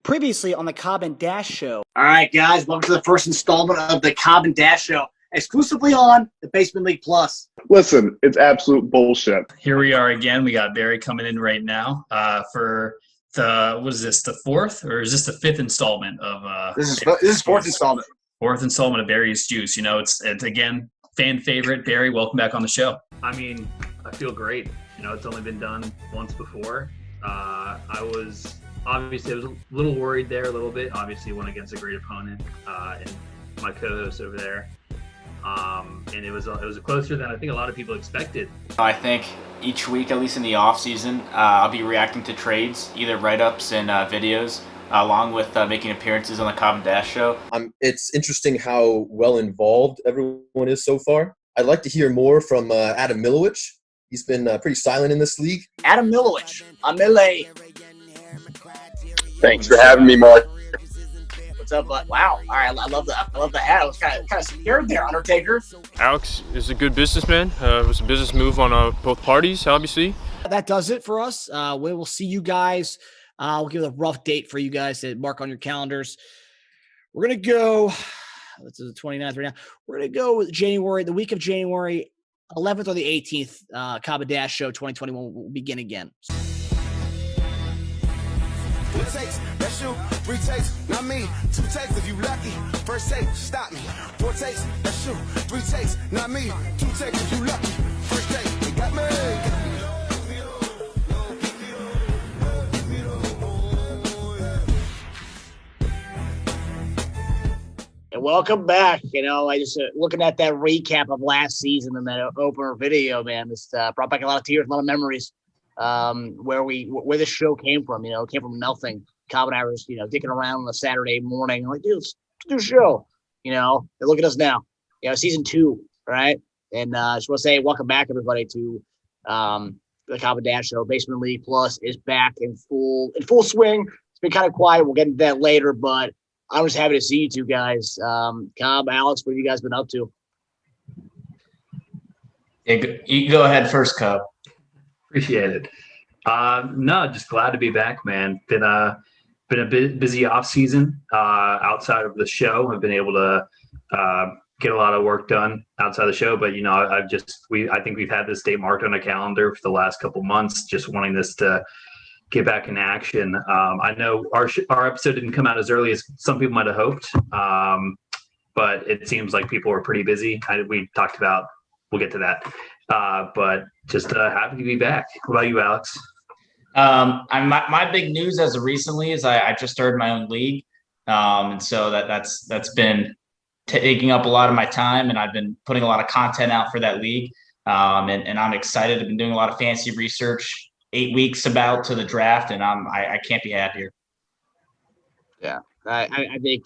Previously on the Cobb and Dash Show. All right, guys, welcome to the first installment of the Cobb and Dash Show, exclusively on the Basement League Plus. Listen, it's absolute bullshit. Here we are again. We got Barry coming in right now for the, what is this, the fourth? Or is this the fifth installment of This is fourth installment. Fourth installment of Barry's Juice. You know, it's again, fan favorite. Barry, welcome back on the show. I mean, I feel great. You know, it's only been done once before. I was a little worried there a little bit. Obviously, went against a great opponent and my co-host over there. And it was closer than I think a lot of people expected. I think each week, at least in the off season, I'll be reacting to trades, either write-ups and videos, along with making appearances on the Cobb and Dash Show. It's interesting how well involved everyone is so far. I'd like to hear more from Adam Milowich. He's been pretty silent in this league. Adam Milowich, Amile. Thanks for having me, Mark. What's up, bud? Wow. All right, I love the hat. I was kind of scared there, Undertaker. Alex is a good businessman. It was a business move on both parties, obviously. That does it for us. We will see you guys. We'll give a rough date for you guys to mark on your calendars. We're going to go, this is the 29th right now. We're going to go with January, the week of January 11th or the 18th. Cobb and Dash Show 2021 will begin again. It takes, that's you. 3 takes, not me. 2 takes if you lucky. First take, stop me. 4 takes, that's you. 3 takes, not me. 2 takes if you lucky. First take, they got me. And welcome back. You know, I just looking at that recap of last season and that opener video, man. This brought back a lot of tears, a lot of memories. Where this show came from, you know, it came from nothing. Cobb and I were just, dicking around on a Saturday morning. I'm like, dude, let's do a show, and look at us now, season 2, right? And I just want to say, welcome back, everybody, to the Cobb and Dash Show. Basement League Plus is back in full swing. It's been kind of quiet. We'll get into that later, but I'm just happy to see you two guys. Cobb, Alex, what have you guys been up to? Yeah, you go ahead first, Cobb. Appreciate it. No, just glad to be back, man. Been a busy off season outside of the show. I've been able to get a lot of work done outside the show, but I think we've had this date marked on a calendar for the last couple months, just wanting this to get back in action. I know our episode didn't come out as early as some people might have hoped, but it seems like people were pretty busy. We talked about. We'll get to that. But just happy to be back. What about you, Alex? My big news as of recently is I just started my own league. And so that's been taking up a lot of my time, and I've been putting a lot of content out for that league. And I'm excited. I've been doing a lot of fantasy research, 8 weeks about to the draft, and I can't be happier. Yeah, I think,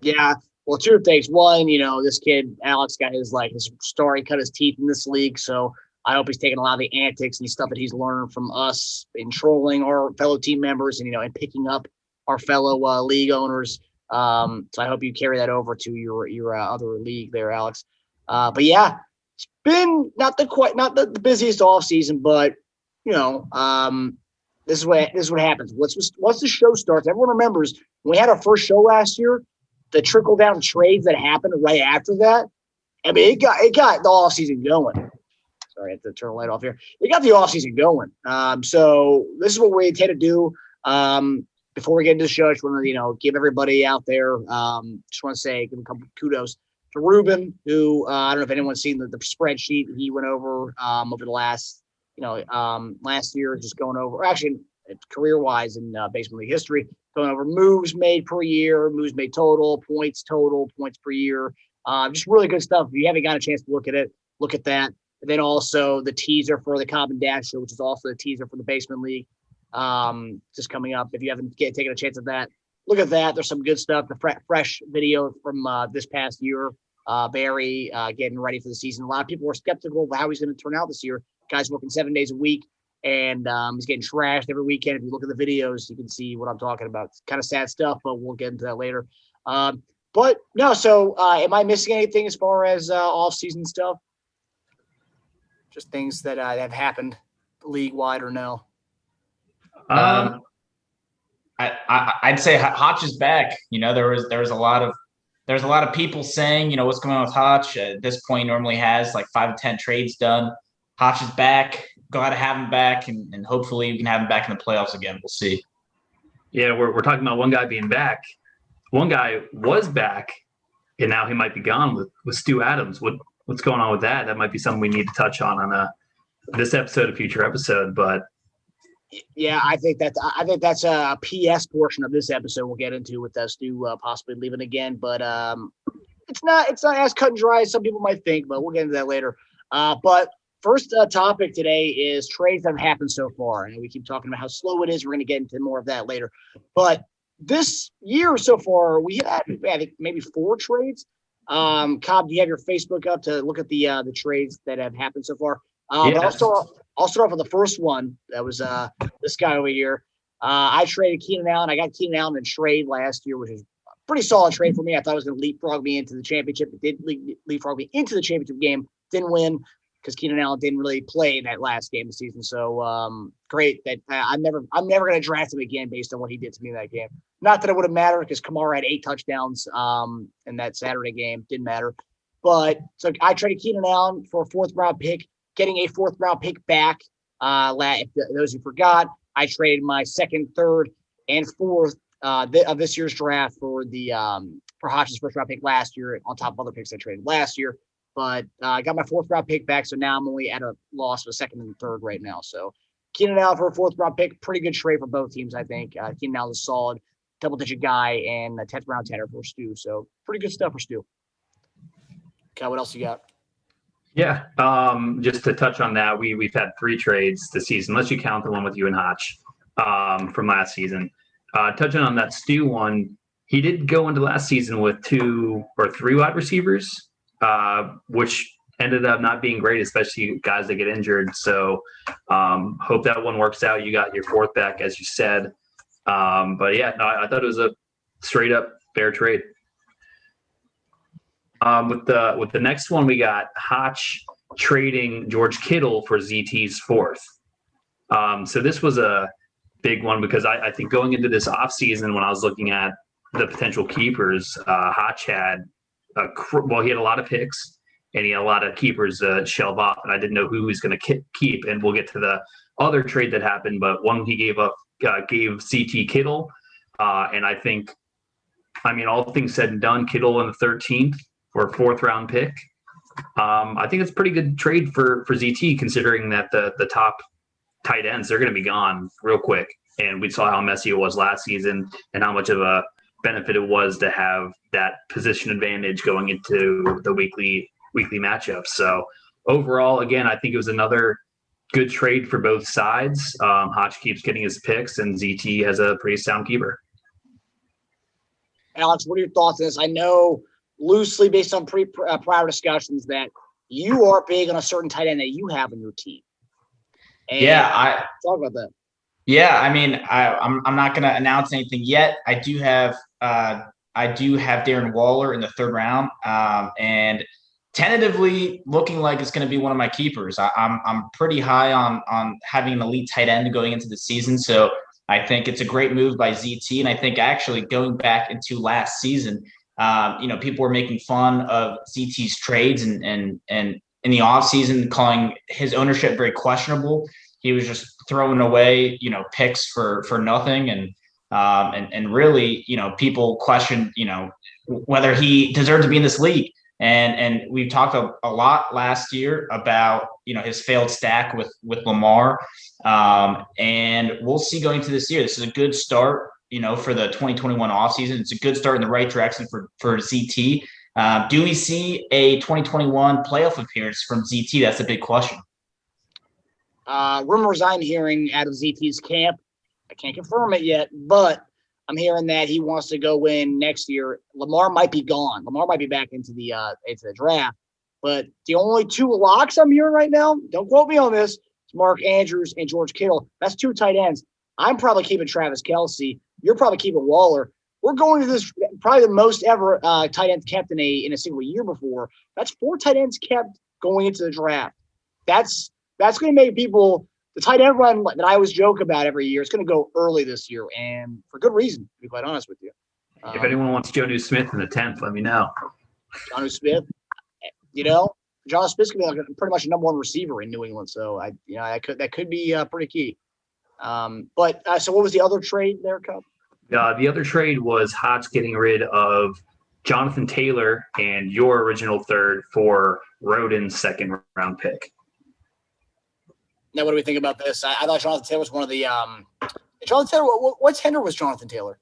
yeah. Well, 2 things. One, this kid, Alex, got his story, cut his teeth in this league. So I hope he's taking a lot of the antics and stuff that he's learned from us in trolling our fellow team members and, and picking up our fellow league owners. So I hope you carry that over to your other league there, Alex. But yeah, it's been not the busiest off season, but this is what happens. Once the show starts, everyone remembers when we had our first show last year, the trickle down trades that happened right after that. I mean, it got the off season going. Sorry, I have to turn the light off here. It got the off season going. So this is what we intend to do. Before we get into the show, I just want to, give everybody out there, just want to say, give a couple kudos to Ruben, who, I don't know if anyone's seen the spreadsheet he went over, over the last, last year, just going over, actually career-wise in Basement League history, going over moves made per year, moves made total, points per year. Just really good stuff. If you haven't got a chance to look at it, look at that. And then also the teaser for the Cobb and Dash Show, which is also the teaser for the Basement League, just coming up. If you haven't taken a chance at that, look at that. There's some good stuff. The fresh video from this past year, Barry getting ready for the season. A lot of people were skeptical of how he's going to turn out this year. Guy's working 7 days a week. And he's getting trashed every weekend. If you look at the videos, you can see what I'm talking about. It's kind of sad stuff, but we'll get into that later. But no, so am I missing anything as far as off-season stuff? Just things that have happened league-wide or no? I'd say Hotch is back. You know, there's a lot of people saying, you know, what's going on with Hotch. At this point, he normally has like 5 to 10 trades done. Hotch is back. Glad to have him back, and hopefully we can have him back in the playoffs again. We'll see. Yeah, we're talking about one guy being back. One guy was back, and now he might be gone with Stu Adams. What's going on with that? That might be something we need to touch on this episode, a future episode. But yeah, I think that's a PS portion of this episode we'll get into with Stu possibly leaving again. But it's not as cut and dry as some people might think. But we'll get into that later. But first topic today is trades that have happened so far, and we keep talking about how slow it is. We're going to get into more of that later. But this year so far, we had I think maybe 4 trades. Cobb, do you have your Facebook up to look at the trades that have happened so far? But I'll start off with the first one. That was this guy over here. I traded Keenan Allen. I got Keenan Allen in trade last year, which is a pretty solid trade for me. I thought it was going to leapfrog me into the championship. It did leapfrog me into the championship game. Didn't win because Keenan Allen didn't really play in that last game of the season. So great that I'm never going to draft him again based on what he did to me in that game. Not that it would have mattered because Kamara had 8 touchdowns in that Saturday game. Didn't matter. But so I traded Keenan Allen for a 4th round pick, getting a 4th round pick back. If those who forgot, I traded my 2nd, 3rd, and 4th of this year's draft for Hodge's 1st round pick last year, on top of other picks I traded last year. But I got my 4th round pick back, so now I'm only at a loss of a 2nd and 3rd right now. So Keenan Allen for a 4th round pick, pretty good trade for both teams, I think. Keenan Allen is a solid double-digit guy and a 10th round tenor for Stu. So pretty good stuff for Stu. Okay, what else you got? yeah, just to touch on that, we've had 3 trades this season, unless you count the one with you and Hotch from last season. Touching on that Stu one, he did go into last season with 2 or 3 wide receivers, which ended up not being great, especially guys that get injured. So hope that one works out. You got your 4th back, as you said. But yeah, no, I thought it was a straight up fair trade. With the next one, we got Hotch trading George Kittle for ZT's 4th. So this was a big one because I think going into this offseason, when I was looking at the potential keepers, Hotch had he had a lot of picks and he had a lot of keepers shelve off, and I didn't know who he was going to keep. And we'll get to the other trade that happened, but one he gave CT Kittle, and I think, all things said and done, Kittle in the 13th for a 4th round pick. I think it's a pretty good trade for ZT, considering that the top tight ends, they're going to be gone real quick. And we saw how messy it was last season and how much of a benefit it was to have that position advantage going into the weekly matchups. So overall, again, I think it was another good trade for both sides. Hotch keeps getting his picks, and ZT has a pretty sound keeper. Alex, what are your thoughts on this? I know loosely based on prior discussions that you are big on a certain tight end that you have on your team. And talk about that. Yeah, I'm not going to announce anything yet. I do have Darren Waller in the 3rd round, and tentatively looking like it's going to be one of my keepers. I'm pretty high on having an elite tight end going into the season, so I think it's a great move by ZT. And I think actually going back into last season, people were making fun of ZT's trades and in the offseason, calling his ownership very questionable. He was just throwing away, picks for nothing. And really, people questioned, whether he deserved to be in this league. And we've talked a lot last year about, his failed stack with Lamar. And we'll see going to this year. This is a good start, for the 2021 offseason. It's a good start in the right direction for ZT. Do we see a 2021 playoff appearance from ZT? That's a big question. Rumors I'm hearing out of ZT's camp, I can't confirm it yet, but I'm hearing that he wants to go in next year. Lamar might be gone. Lamar might be back into the draft. But the only 2 locks I'm hearing right now, don't quote me on this, it's Mark Andrews and George Kittle. That's 2 tight ends. I'm probably keeping Travis Kelce. You're probably keeping Waller. We're going to this probably the most ever tight ends kept in a single year before. That's 4 tight ends kept going into the draft. That's going to make people the tight end run that I always joke about every year is going to go early this year, and for good reason, to be quite honest with you. If anyone wants Jonnu Smith in the 10th, let me know. Jonnu Smith, John Smith's going to be like pretty much a number 1 receiver in New England, so that could be pretty key. But so what was the other trade there, Cobb? The other trade was Hodge getting rid of Jonathan Taylor and your original third for Roden's 2nd round pick. Now, what do we think about this? I thought Jonathan Taylor was one of the Jonathan Taylor. What tender was Jonathan Taylor?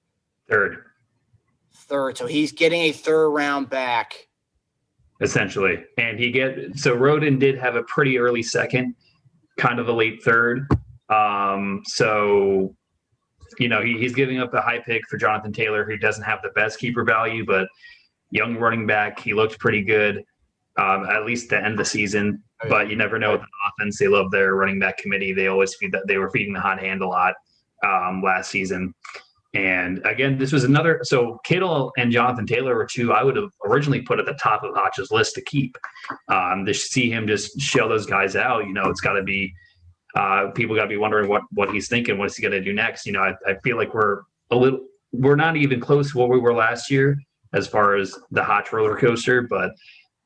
Third. So he's getting a 3rd round back. Essentially. And so Roden did have a pretty early 2nd, kind of a late 3rd. So, he's giving up a high pick for Jonathan Taylor, who doesn't have the best keeper value, but young running back. He looked pretty good, at least the end of the season. But you never know with the offense. They love their running back committee. They always they were feeding the hot hand a lot last season. And again, this was another. So Kittle and Jonathan Taylor were 2 I would have originally put at the top of Hodge's list to keep. To see him just shell those guys out, it's got to be. People got to be wondering what he's thinking. What is he going to do next? I feel like we're not even close to what we were last year as far as the Hodge roller coaster, but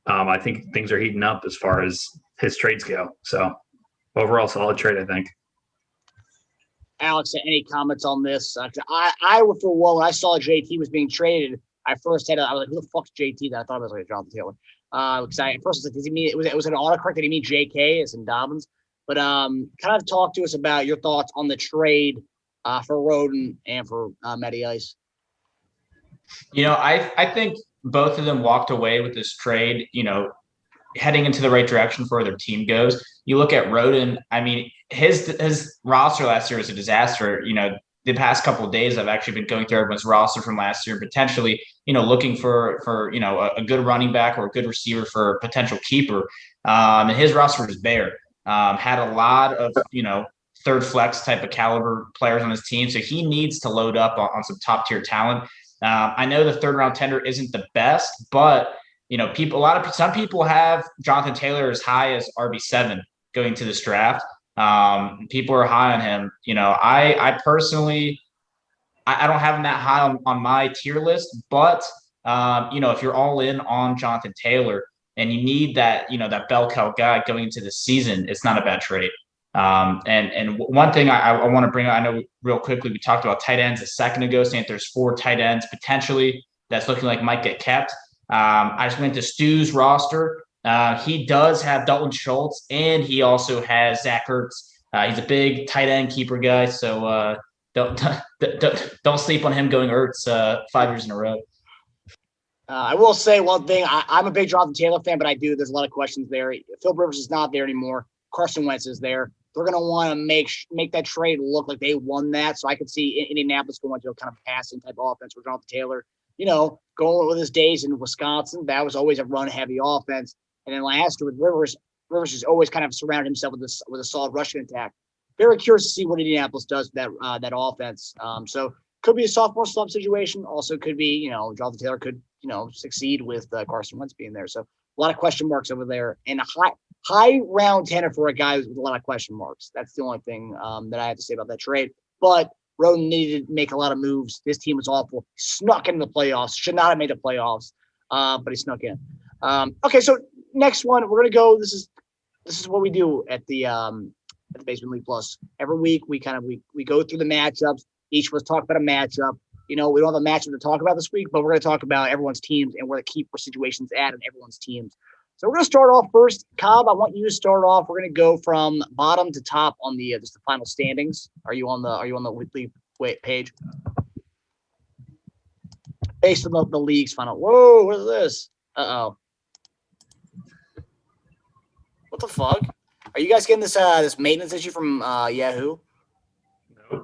I think things are heating up as far as his trades go. So overall, solid trade, I think. Alex, any comments on this? I would feel well when I saw JT was being traded. I was like, who the fuck's JT? That I thought it was like Jonathan Taylor. Because at first I was like, does he mean it was an autocorrect? Did he mean JK as in Dobbins? But kind of talk to us about your thoughts on the trade for Roden and for Matty Ice. I think both of them walked away with this trade, heading into the right direction for where their team goes. You look at Roden, I mean, his roster last year was a disaster. The past couple of days, I've actually been going through everyone's roster from last year, potentially, looking for a good running back or a good receiver for a potential keeper. And his roster was bare. Had a lot of, third flex type of caliber players on his team. So he needs to load up on some top tier talent. I know the 3rd round tender isn't the best, but some people have Jonathan Taylor as high as RB7 going to this draft. People are high on him. I personally, I don't have him that high on my tier list, but if you're all in on Jonathan Taylor and you need that, that bell cow guy going into the season, it's not a bad trade. And one thing I want to bring up, I know real quickly, we talked about tight ends a second ago, saying there's 4 tight ends potentially that's looking like might get kept. I just went to Stu's roster. He does have Dalton Schultz, and he also has Zach Ertz. He's a big tight end keeper guy, so don't sleep on him going Ertz 5 years in a row. I will say one thing. I'm a big Jonathan Taylor fan, but there's a lot of questions there. Phil Rivers is not there anymore. Carson Wentz is there. They're going to want to make that trade look like they won that. So I could see Indianapolis going to a kind of passing type offense with Jonathan Taylor. Going with his days in Wisconsin, that was always a run-heavy offense. And then last year with Rivers has always kind of surrounded himself with a solid rushing attack. Very curious to see what Indianapolis does with that offense. So could be a sophomore slump situation. Also could be, Jonathan Taylor could, succeed with Carson Wentz being there. So a lot of question marks over there. And a high round tender for a guy with a lot of question marks. That's the only thing that I have to say about that trade. But Roden needed to make a lot of moves. This team was awful. Snuck into the playoffs. Should not have made the playoffs, but he snuck in. Okay, so next one, we're gonna go. This is what we do at the Basement League Plus. Every week we go through the matchups. Each of us talk about a matchup. We don't have a matchup to talk about this week, but we're gonna talk about everyone's teams and where the keeper situation's at in everyone's teams. So we're gonna start off first. Cobb, I want you to start off. We're gonna go from bottom to top on the just the final standings. Are you on the weekly page? Based on the league's final. Whoa, what is this? Uh-oh. What the fuck? Are you guys getting this maintenance issue from Yahoo? No. It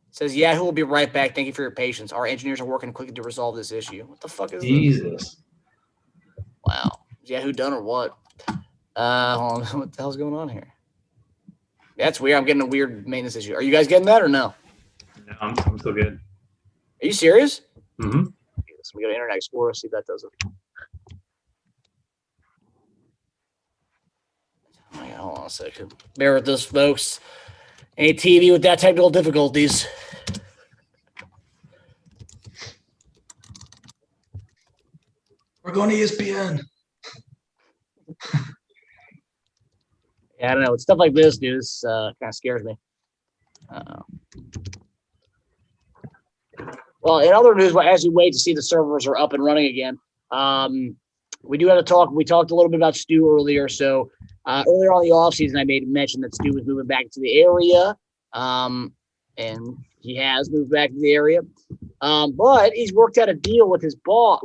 says Yahoo will be right back. Thank you for your patience. Our engineers are working quickly to resolve this issue. What the fuck is Jesus. this? Wow. Is Yahoo done or what? Hold on. What the hell's going on here? That's weird. I'm getting a weird maintenance issue. Are you guys getting that or no? No, I'm still good. Are you serious? Mm-hmm. So we go to Internet Explorer, see if that does it. Oh my God, hold on a second. Bear with us, folks. Any TV with that technical difficulties. We're going to ESPN. Yeah, I don't know. It's stuff like this, dude. This kind of scares me. Well, in other news, as we wait to see the servers are up and running again, we do have to talk. We talked a little bit about Stu earlier. So earlier on the offseason, I made mention that Stu was moving back to the area, and he has moved back to the area. But he's worked out a deal with his boss,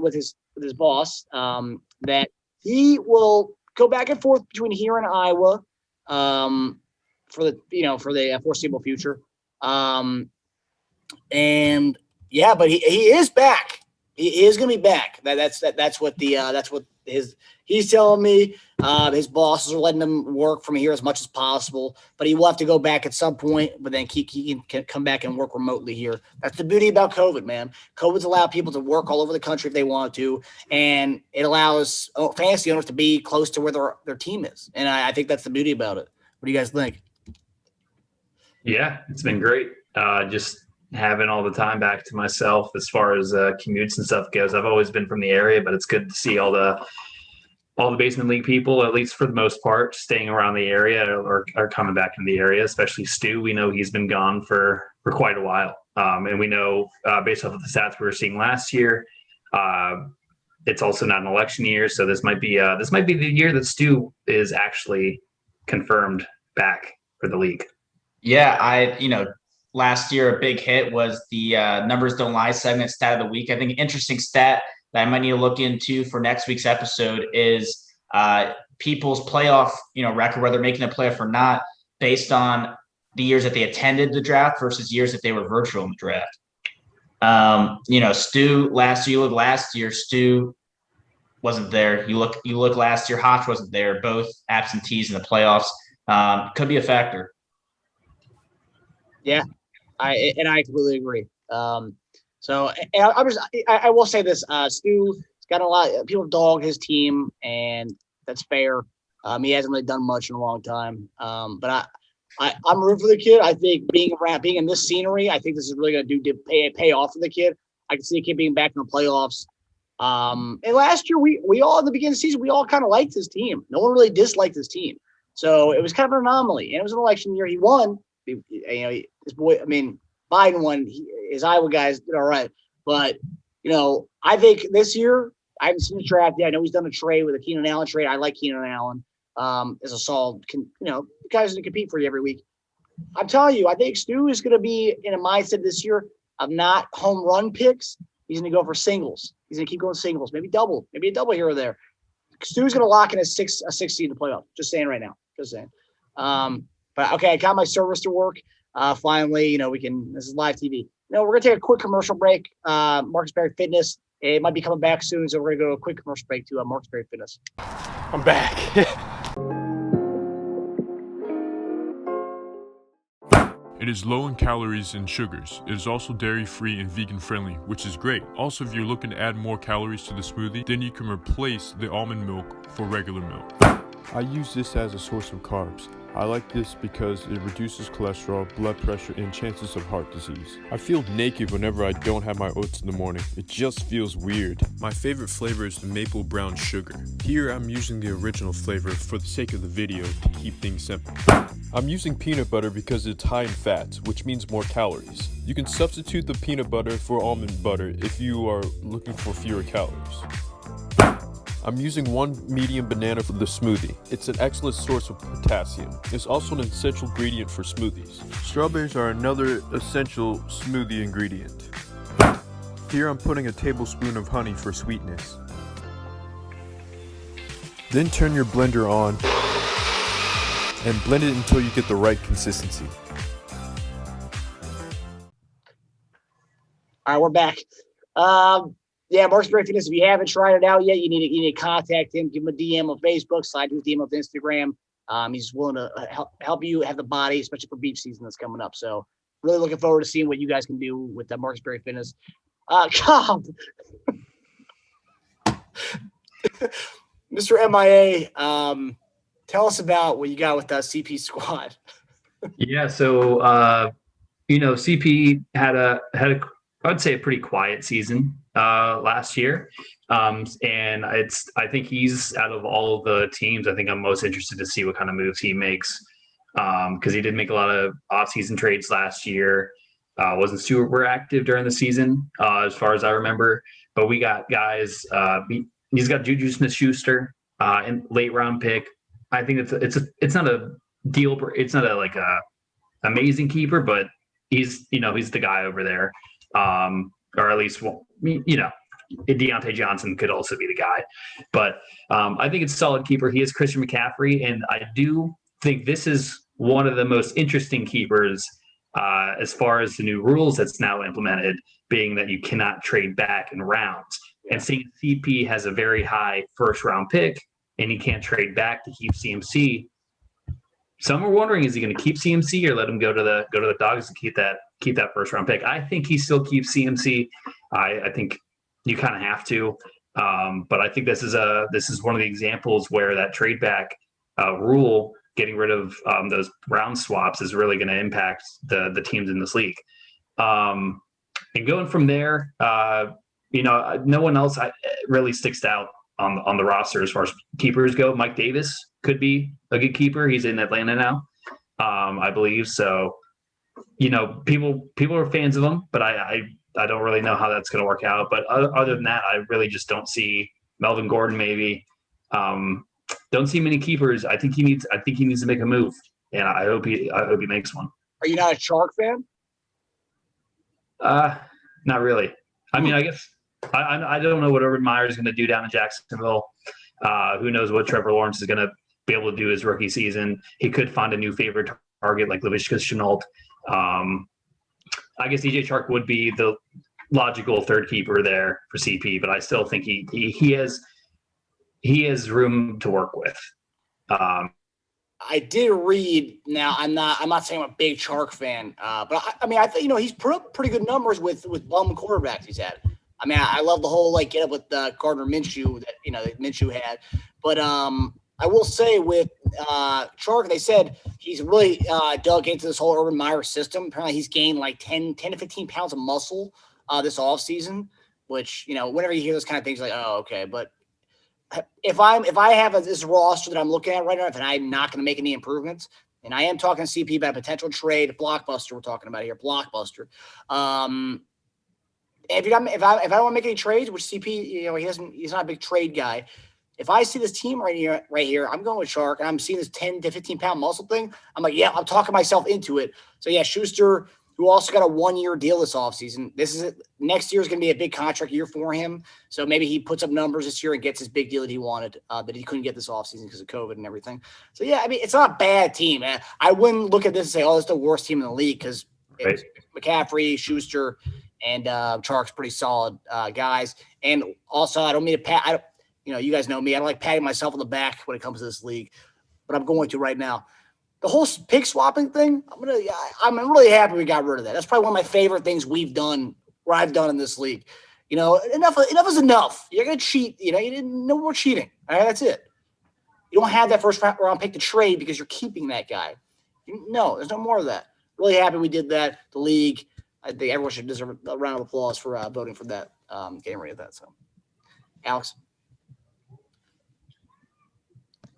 that he will go back and forth between here and Iowa for the foreseeable future. And yeah, but he is back. He is going to be back. That's what he's telling me. His bosses are letting him work from here as much as possible, but he will have to go back at some point. But then he can come back and work remotely here. That's the beauty about COVID, man. COVID's allowed people to work all over the country if they want to, and it allows fantasy owners to be close to where their team is. And I think that's the beauty about it. What do you guys think? Yeah, it's been great. Just having all the time back to myself as far as commutes and stuff goes. I've always been from the area, but it's good to see all the basement league people, at least for the most part, staying around the area or coming back into the area, especially Stu. We know he's been gone for quite a while. And we know based off of the stats we were seeing last year, it's also not an election year. So this might be the year that Stu is actually confirmed back for the league. Yeah, last year a big hit was the Numbers Don't Lie segment stat of the week. I think an interesting stat that I might need to look into for next week's episode is people's playoff, record, whether making a playoff or not, based on the years that they attended the draft versus years that they were virtual in the draft. Stu last year, Stu wasn't there. You look last year, Hotch wasn't there. Both absentees in the playoffs could be a factor. Yeah, I completely agree. So I will say this: Stu's got a lot of people dog his team, and that's fair. He hasn't really done much in a long time. But I'm rooting for the kid. I think being in this scenery, I think this is really going to pay off for the kid. I can see the kid being back in the playoffs. And last year, we all at the beginning of the season, we all kind of liked his team. No one really disliked his team, so it was kind of an anomaly. And it was an election year. He won. His boy. Biden won. His Iowa guys did all right, but I think this year I haven't seen the draft yet. I know he's done a trade with a Keenan Allen trade. I like Keenan Allen as a solid, guys that compete for you every week. I'm telling you, I think Stu is going to be in a mindset this year of not home run picks. He's going to go for singles. He's going to keep going singles, maybe a double here or there. Stu's going to lock in a six seed in the playoff. Just saying right now. Just saying. But okay, I got my service to work. Finally, this is live TV. We're going to take a quick commercial break. Marcus Berry Fitness, it might be coming back soon. So we're going to go to a quick commercial break to Marcus Berry Fitness. I'm back. It is low in calories and sugars. It is also dairy-free and vegan-friendly, which is great. Also, if you're looking to add more calories to the smoothie, then you can replace the almond milk for regular milk. I use this as a source of carbs. I like this because it reduces cholesterol, blood pressure, and chances of heart disease. I feel naked whenever I don't have my oats in the morning. It just feels weird. My favorite flavor is the maple brown sugar. Here I'm using the original flavor for the sake of the video to keep things simple. I'm using peanut butter because it's high in fats, which means more calories. You can substitute the peanut butter for almond butter if you are looking for fewer calories. I'm using one medium banana for the smoothie. It's an excellent source of potassium. It's also an essential ingredient for smoothies. Strawberries are another essential smoothie ingredient. Here I'm putting a tablespoon of honey for sweetness. Then turn your blender on and blend it until you get the right consistency. All right, we're back. Marcus Berry Fitness, if you haven't tried it out yet, you need to contact him, give him a DM on Facebook, slide his DM on Instagram. He's willing to help you have the body, especially for beach season that's coming up. So really looking forward to seeing what you guys can do with Marcus Berry Fitness. Cobb, Mr. MIA, Tell us about what you got with the CP squad. Yeah, so CP had a I'd say a pretty quiet season last year, and I think he's out of all of the teams. I think I'm most interested to see what kind of moves he makes because he did make a lot of off-season trades last year. Wasn't super active during the season as far as I remember, but we got guys. He's got Juju Smith-Schuster in late round pick. I think it's not a deal. It's not a amazing keeper, but he's the guy over there, or at least Deontay Johnson could also be the guy. But I think it's a solid keeper. He is Christian McCaffrey, and I do think this is one of the most interesting keepers as far as the new rules that's now implemented, being that you cannot trade back in rounds. Yeah. And seeing CP has a very high first round pick, and he can't trade back to keep CMC. Some are wondering, is he going to keep CMC or let him go to the Dogs and keep that first round pick? I think he still keeps CMC. I think you kind of have to, but I think this is one of the examples where that trade back rule, getting rid of those round swaps, is really going to impact the teams in this league. And going from there, no one else really sticks out on the roster as far as keepers go. Mike Davis could be a good keeper. He's in Atlanta now, I believe. So, people are fans of him, but I don't really know how that's going to work out. But other than that, I really just don't see Melvin Gordon. Maybe don't see many keepers. I think he needs to make a move, and I hope he makes one. Are you not a Shark fan? Not really. I mean, I guess I don't know what Urban Meyer is going to do down in Jacksonville. Who knows what Trevor Lawrence is going to be able to do his rookie season. He could find a new favorite target like Laviska Shenault. I guess DJ Chark would be the logical third keeper there for CP, but I still think he has room to work with. I did read. Now I'm not saying I'm a big Chark fan, but I think he's put up pretty good numbers with bum quarterbacks he's had. I mean, I love the whole get up with Gardner Minshew that Minshew had, but I will say with Chark, they said he's really dug into this whole Urban Meyer system. Apparently, he's gained 10 to 15 pounds of muscle this offseason, which whenever you hear those kind of things, like, oh, okay, but. If I have this roster that I'm looking at right now, and I'm not going to make any improvements, and I am talking to CP about a potential trade, blockbuster we're talking about here, blockbuster. If I don't want to make any trades, which CP, he's not a big trade guy. If I see this team right here, I'm going with Shark, and I'm seeing this 10 to 15 pound muscle thing. I'm like, yeah, I'm talking myself into it. So yeah, Schuster, who also got a 1-year deal this offseason. Next year is going to be a big contract year for him. So maybe he puts up numbers this year and gets his big deal that he wanted, but he couldn't get this offseason because of COVID and everything. So yeah, I mean, it's not a bad team. I wouldn't look at this and say, oh, it's the worst team in the league, because McCaffrey, Schuster, and Chark's pretty solid guys. And also, I don't mean to pat. You guys know me. I don't like patting myself on the back when it comes to this league, but I'm going to right now. The whole pick swapping thing, I'm really happy we got rid of that. That's probably one of my favorite things I've done in this league. Enough is enough. You're going to cheat. No more cheating. All right, that's it. You don't have that first round pick to trade because you're keeping that guy. No, there's no more of that. Really happy we did that. The league, I think everyone should deserve a round of applause for voting for that, getting rid of that. So, Alex.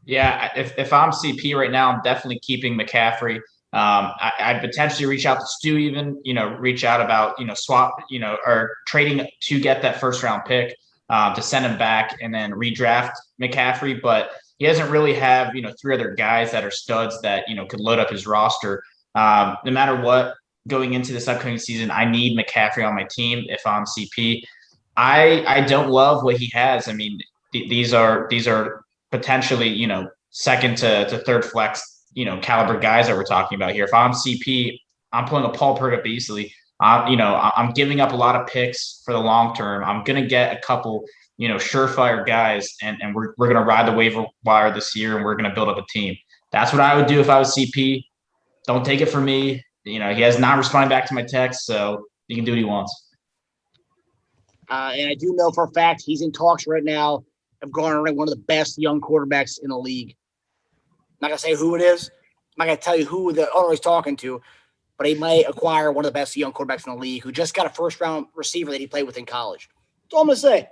Yeah, if I'm CP right now, I'm definitely keeping McCaffrey. I'd potentially reach out to Stu, even reach out about swap, or trading to get that first round pick to send him back and then redraft McCaffrey. But he doesn't really have 3 other guys that are studs that could load up his roster. No matter what, going into this upcoming season, I need McCaffrey on my team. If I'm CP, I don't love what he has. I mean, these are potentially, second to third flex, caliber guys that we're talking about here. If I'm CP, I'm pulling a Paul Purga Beasley. I'm giving up a lot of picks for the long term. I'm going to get a couple, surefire guys, and we're going to ride the waiver wire this year, and we're going to build up a team. That's what I would do if I was CP. Don't take it from me. He has not responded back to my text, so he can do what he wants. And I do know for a fact he's in talks right now of garnering one of the best young quarterbacks in the league. not going to say who it is. I'm not going to tell you who the owner is talking to, but he might acquire one of the best young quarterbacks in the league who just got a first-round receiver that he played with in college. That's all I'm going to say.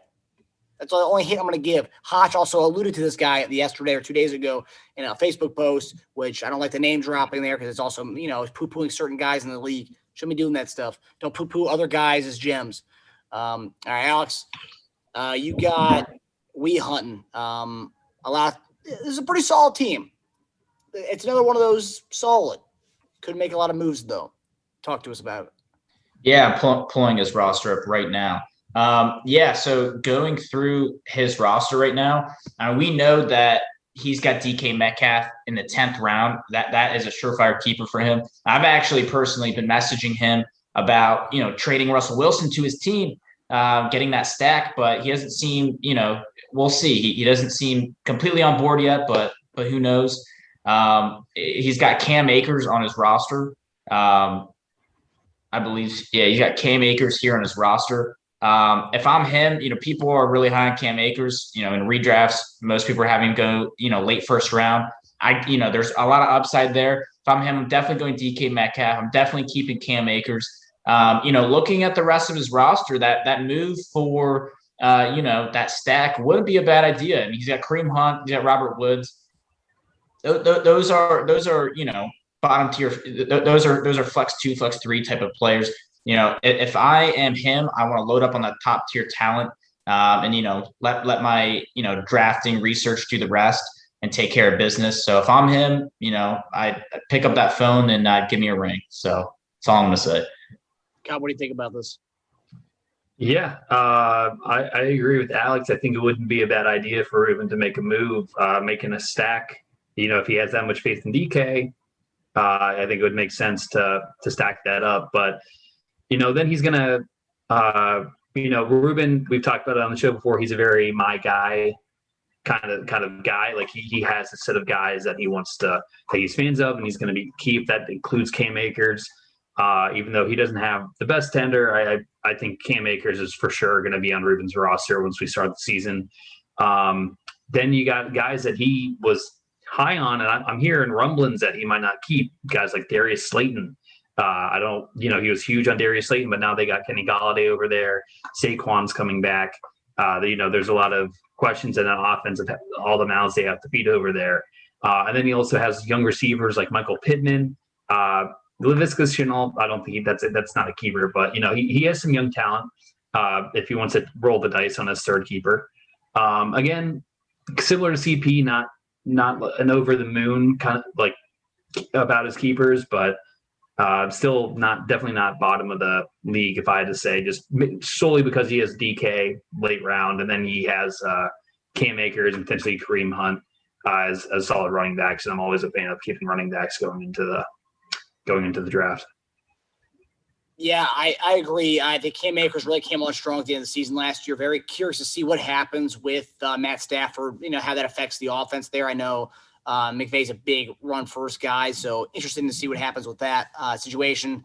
That's the only hint I'm going to give. Hotch also alluded to this guy yesterday or 2 days ago in a Facebook post, which I don't like the name dropping there because it's also, it's poo-pooing certain guys in the league. Shouldn't be doing that stuff. Don't poo-poo other guys as gems. All right, Alex, you got Wee Hunting. This is a pretty solid team. It's another one of those solid. Could make a lot of moves, though. Talk to us about it. Yeah, pulling his roster up right now. So going through his roster right now, we know that he's got DK Metcalf in the 10th round. That is a surefire keeper for him. I've actually personally been messaging him about, trading Russell Wilson to his team, getting that stack, but he doesn't seem, we'll see. He doesn't seem completely on board yet, but who knows? He's got Cam Akers on his roster. I believe, he's got Cam Akers here on his roster. If I'm him, people are really high on Cam Akers. In redrafts, most people are having him go, late first round. There's a lot of upside there. If I'm him, I'm definitely going DK Metcalf. I'm definitely keeping Cam Akers. Looking at the rest of his roster, that move for that stack wouldn't be a bad idea. I mean, he's got Kareem Hunt, he's got Robert Woods. Those are bottom tier. Those are flex 2, flex 3 type of players. If I am him, I want to load up on that top tier talent, and let my drafting research do the rest and take care of business. So if I'm him, I pick up that phone and give me a ring. So that's all I'm gonna say. Cobb, what do you think about this? Yeah, I agree with Alex. I think it wouldn't be a bad idea for Ruben to make a move, making a stack. If he has that much faith in DK, I think it would make sense to stack that up. But then he's gonna, Ruben. We've talked about it on the show before. He's a very my guy kind of guy. Like he has a set of guys that he wants that he's fans of, and he's going to keep. That includes Cam Akers. Even though he doesn't have the best tender, I think Cam Akers is for sure going to be on Ruben's roster once we start the season. Then you got guys that he was high on, and I'm hearing rumblings that he might not keep guys like Darius Slayton. He was huge on Darius Slayton, but now they got Kenny Golladay over there. Saquon's coming back. There's a lot of questions in that offense of all the mouths they have to feed over there. And then he also has young receivers like Michael Pittman, Laviska Shenault. I don't think that's not a keeper, but he has some young talent. If he wants to roll the dice on his third keeper, again, similar to CP, not an over the moon kind of like about his keepers, but still definitely not bottom of the league, if I had to say, just solely because he has DK late round, and then he has Cam Akers and potentially Kareem Hunt as solid running backs. And I'm always a fan of keeping running backs going into the draft. Yeah, I agree. I think Cam Akers really came on strong at the end of the season last year. Very curious to see what happens with Matt Stafford, how that affects the offense there. I know McVay's a big run first guy, so interesting to see what happens with that situation.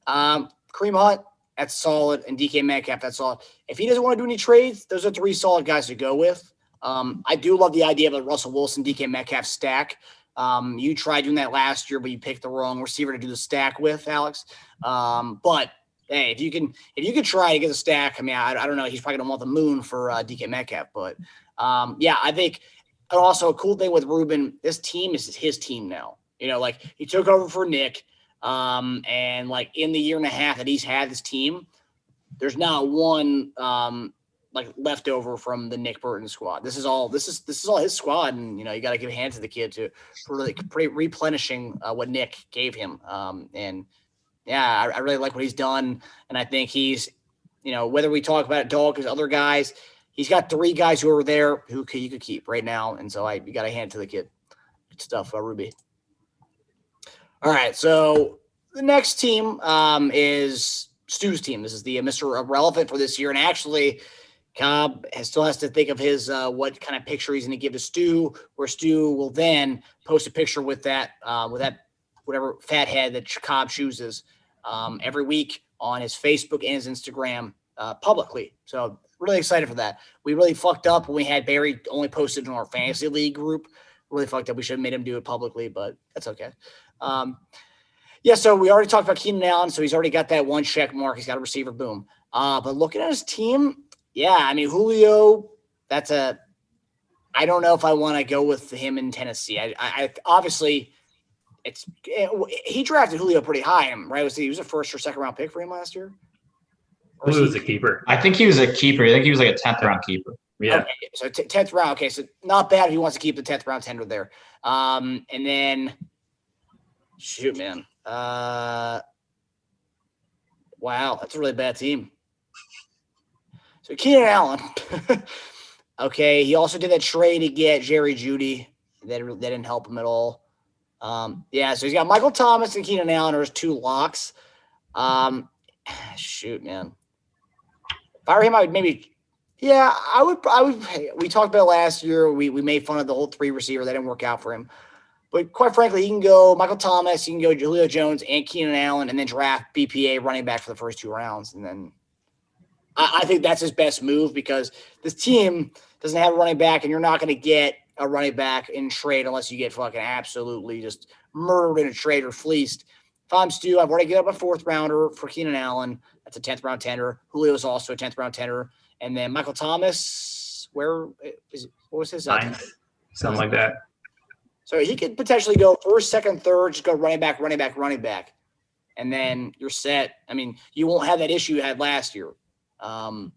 Kareem Hunt, that's solid, and DK Metcalf, that's solid. If he doesn't want to do any trades, those are 3 solid guys to go with. I do love the idea of a Russell Wilson, DK Metcalf stack. You tried doing that last year, but you picked the wrong receiver to do the stack with, Alex. But hey, if you can try to get a stack, I mean, I don't know. He's probably gonna want the moon for DK Metcalf, but I think also a cool thing with Ruben, this team is his team now. He took over for Nick, and like in the year and a half that he's had this team, there's not one left over from the Nick Burton squad. This is all his squad, and you got to give a hand to the kid for really replenishing what Nick gave him. I really like what he's done, and I think he's, whether we talk about dog as other guys, he's got 3 guys who are there who you could keep right now, and so you got to hand to the kid. Good stuff, Ruby. All right, so the next team is Stu's team. This is the Mr. Irrelevant for this year, and actually, Cobb still has to think of his what kind of picture he's going to give to Stu, where Stu will then post a picture with that whatever fat head that Cobb chooses every week on his Facebook and his Instagram publicly. So really excited for that. We really fucked up when we had Barry only posted in our fantasy league group. really fucked up. We should have made him do it publicly, but that's okay. Yeah, so we already talked about Keenan Allen, so he's already got that one check mark. He's got a receiver, boom. But looking at his team, yeah, I mean, Julio, I don't know if I want to go with him in Tennessee. I obviously he drafted Julio pretty high, right? He was a first or second round pick for him last year? Julio was a keeper. I think he was a keeper. I think he was like a 10th round keeper. Yeah. Okay, so 10th round. Okay, so not bad if he wants to keep the 10th round tender there. And then, shoot, man. Wow, that's a really bad team. So Keenan Allen. Okay, he also did that trade to get Jerry Jeudy. That didn't help him at all. Yeah, so he's got Michael Thomas and Keenan Allen are his two locks. Shoot, man. If I were him, I would maybe – yeah, I would – we talked about it last year. We made fun of the whole three receiver. That didn't work out for him. But quite frankly, he can go Michael Thomas, he can go Julio Jones and Keenan Allen, and then draft BPA running back for the first 2 rounds. And then I think that's his best move because this team doesn't have a running back, and you're not going to get a running back in trade unless you get fucking absolutely just murdered in a trade or fleeced. If I'm Stu, I've already given up a 4th rounder for Keenan Allen. That's a 10th round tender. Julio is also a 10th round tender. And then Michael Thomas, what was his? 9th, something like that. So he could potentially go 1st, 2nd, 3rd, just go running back. And then you're set. I mean, you won't have that issue you had last year. And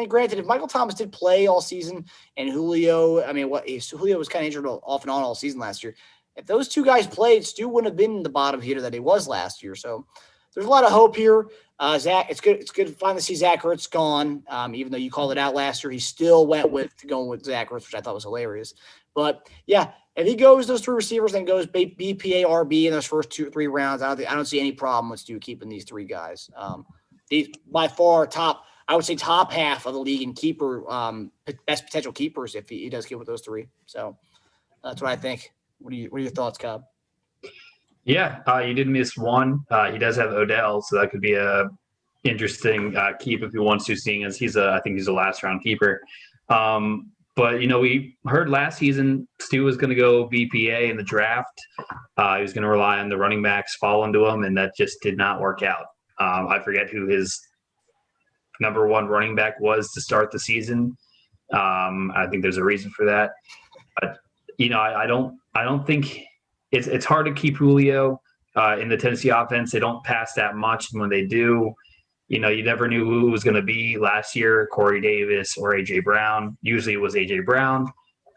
granted, if Michael Thomas did play all season and Julio was kind of injured off and on all season last year. If those two guys played, Stu wouldn't have been the bottom hitter that he was last year. So there's a lot of hope here. Zach, it's good to finally see Zach Ertz gone. Even though you called it out last year, he still went with going with Zach Ertz, which I thought was hilarious. But yeah, if he goes those 3 receivers and goes BPA RB in those first 2-3 rounds, I don't see any problem with Stu keeping these 3 guys. These by far top half of the league in keeper best potential keepers if he does keep with those 3. So that's what I think. What are your thoughts, Cobb? Yeah, you did miss one. He does have Odell, so that could be a interesting keep if he wants to, seeing as I think he's a last round keeper. But we heard last season Stu was going to go BPA in the draft. He was going to rely on the running backs falling to him, and that just did not work out. I forget who his number 1 running back was to start the season. I think there's a reason for that. But I don't think it's hard to keep Julio in the Tennessee offense. They don't pass that much, and when they do, you never knew who it was going to be last year, Corey Davis or A.J. Brown. Usually it was A.J. Brown.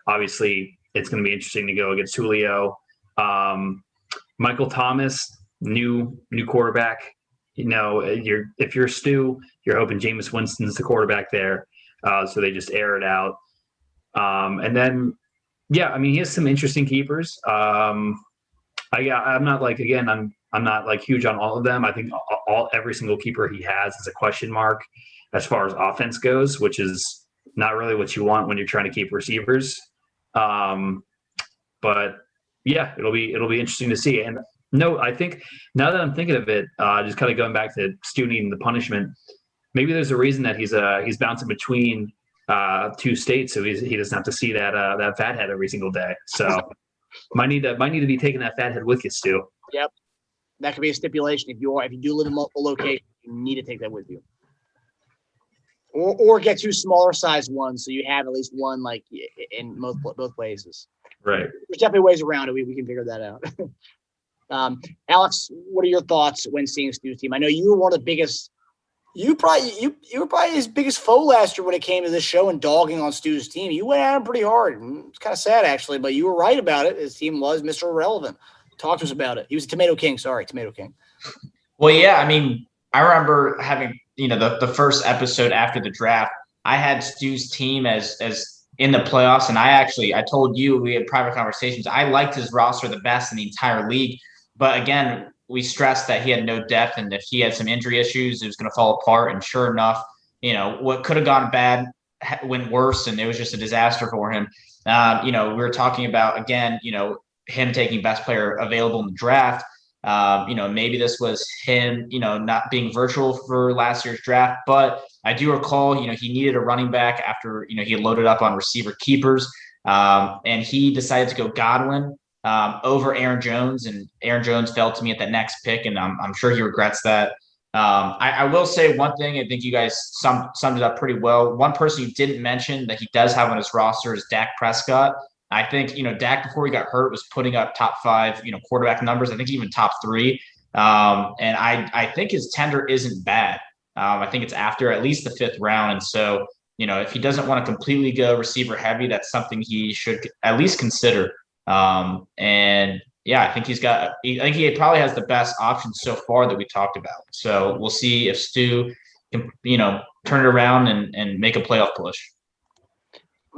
Obviously, it's going to be interesting to go against Julio. Michael Thomas, new quarterback. If you're Stu, you're hoping Jameis Winston's the quarterback there. So they just air it out. And then, yeah, I mean, he has some interesting keepers. I'm not huge on all of them. I think every single keeper he has is a question mark as far as offense goes, which is not really what you want when you're trying to keep receivers. But yeah, it'll be interesting to see. And no, I think now that I'm thinking of it, just kind of going back to Stu needing the punishment, maybe there's a reason that he's bouncing between 2 states, so he doesn't have to see that fathead every single day. So might need to be taking that fathead with you, Stu. Yep, that could be a stipulation. If you do live in multiple locations, you need to take that with you, or get 2 smaller size ones so you have at least one like in both places. Right. There's definitely ways around it. We can figure that out. Alex, what are your thoughts when seeing Stu's team? I know you were one of the biggest. You were probably his biggest foe last year when it came to this show and dogging on Stu's team. You went at him pretty hard. It's kind of sad, actually, but you were right about it. His team was Mr. Irrelevant. Talk to us about it. He was a Tomato King. Sorry, Tomato King. Well, yeah, I mean, I remember having, the first episode after the draft, I had Stu's team as in the playoffs, and I told you, we had private conversations. I liked his roster the best in the entire league. But again, we stressed that he had no depth, and if he had some injury issues, it was going to fall apart. And sure enough, what could have gone bad went worse, and it was just a disaster for him. We were talking about, again, him taking best player available in the draft. Maybe this was him, not being virtual for last year's draft, but I do recall, he needed a running back after, he had loaded up on receiver keepers. And he decided to go Godwin over Aaron Jones, and Aaron Jones fell to me at that next pick, and I'm sure he regrets that. I will say one thing. I think you guys summed it up pretty well. One person you didn't mention that he does have on his roster is Dak Prescott. I think, Dak before he got hurt was putting up top 5, quarterback numbers. I think even top 3. And I think his tender isn't bad. I think it's after at least the 5th round. And so, if he doesn't want to completely go receiver heavy, that's something he should at least consider. And yeah, I think he probably has the best options so far that we talked about. So we'll see if Stu can, turn it around and make a playoff push.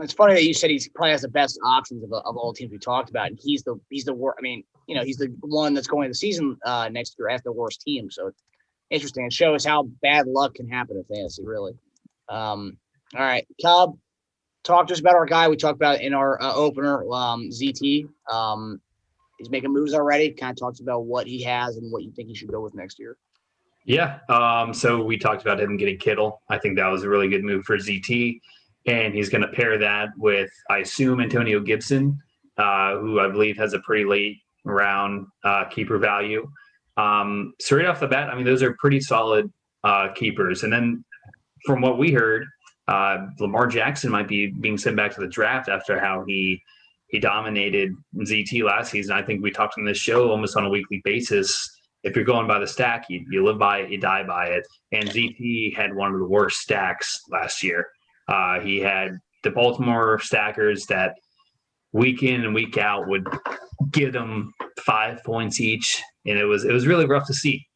It's funny that you said he probably has the best options of all the teams we talked about, and he's the worst. I mean, he's the one that's going to the season next year as the worst team. So it's interesting. It shows how bad luck can happen in fantasy, really. All right, Cobb, talk to us about our guy we talked about in our opener, ZT. He's making moves already. Kind of talks about what he has and what you think he should go with next year. Yeah. So we talked about him getting Kittle. I think that was a really good move for ZT. And he's going to pair that with, I assume, Antonio Gibson, who I believe has a pretty late round keeper value. So right off the bat, I mean, those are pretty solid keepers. And then from what we heard, Lamar Jackson might be being sent back to the draft after how he dominated ZT last season. I think we talked on this show almost on a weekly basis. If you're going by the stack, you live by it, you die by it. And ZT had one of the worst stacks last year. He had the Baltimore stackers that week in and week out would give them 5 points each. And it was really rough to see,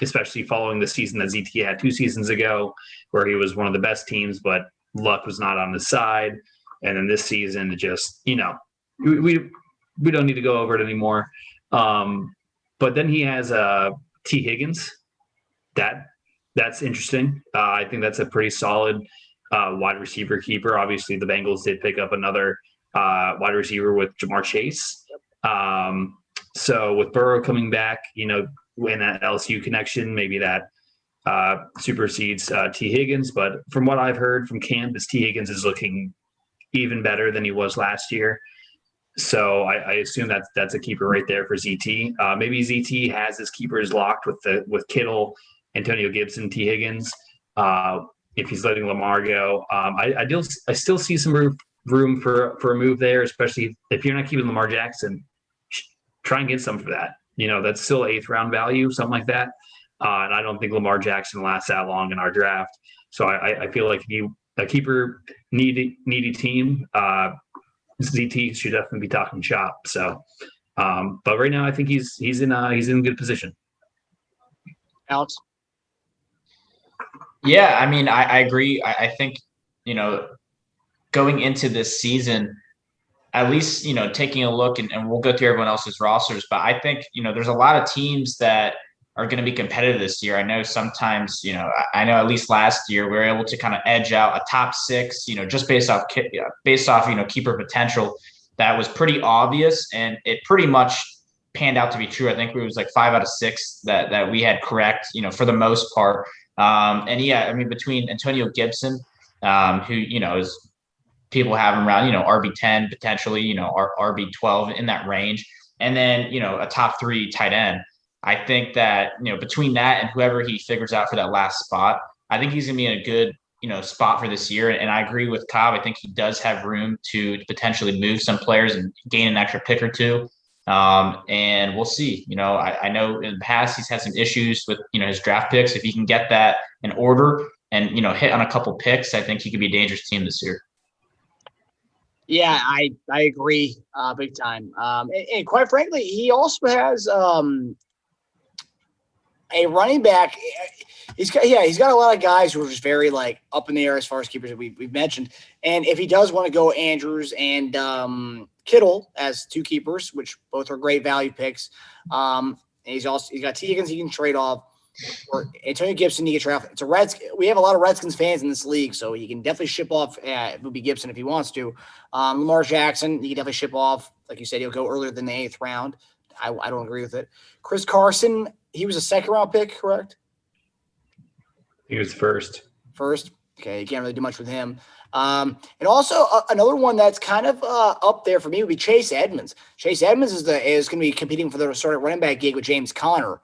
especially following the season that ZT had 2 seasons ago, where he was one of the best teams, but luck was not on his side. And then this season, just, we don't need to go over it anymore. But then he has T. Higgins. That's interesting. I think that's a pretty solid wide receiver keeper. Obviously, the Bengals did pick up another wide receiver with Jamar Chase. So with Burrow coming back, in that LSU connection, maybe that supersedes T. Higgins. But from what I've heard from camp, T. Higgins is looking even better than he was last year. So I assume that's a keeper right there for ZT. Maybe ZT has his keepers locked with Kittle, Antonio Gibson, T. Higgins. If he's letting Lamar go, I still see some room for a move there, especially if you're not keeping Lamar Jackson. Try and get some for that. That's still 8th round value, something like that. And I don't think Lamar Jackson lasts that long in our draft. So I feel like a keeper needy team, ZT should definitely be talking shop. So, but right now I think he's in good position. Alex. Yeah, I mean, I agree. I think, going into this season, at least, taking a look and we'll go through everyone else's rosters, but I think, there's a lot of teams that are going to be competitive this year. I know sometimes, I know at least last year we were able to kind of edge out a top 6, just based off, keeper potential. That was pretty obvious, and it pretty much panned out to be true. I think it was like 5 out of 6 that we had correct, for the most part. And yeah, I mean, between Antonio Gibson, who, is people have him around, RB10 potentially, RB12 in that range. And then, a top 3 tight end. I think that, between that and whoever he figures out for that last spot, I think he's going to be in a good, spot for this year. And I agree with Cobb. I think he does have room to potentially move some players and gain an extra pick or 2. And we'll see. I know in the past he's had some issues with, his draft picks. If he can get that in order and, hit on a couple picks, I think he could be a dangerous team this year. Yeah, I agree big time. And quite frankly, he also has a running back. He's got a lot of guys who are just very up in the air as far as keepers that we've mentioned. And if he does want to go Andrews and Kittle as 2 keepers, which both are great value picks, and he's got T. Higgins he can trade off, or Antonio Gibson he can trade off. We have a lot of Redskins fans in this league, so he can definitely ship off. It would be Gibson if he wants to. Lamar Jackson he can definitely ship off. Like you said, he'll go earlier than the 8th round. I don't agree with it. Chris Carson. He was a 2nd round pick, correct? He was first. First. Okay, you can't really do much with him. And also another one that's kind of up there for me would be Chase Edmonds. Chase Edmonds is going to be competing for the starting running back gig with James Conner.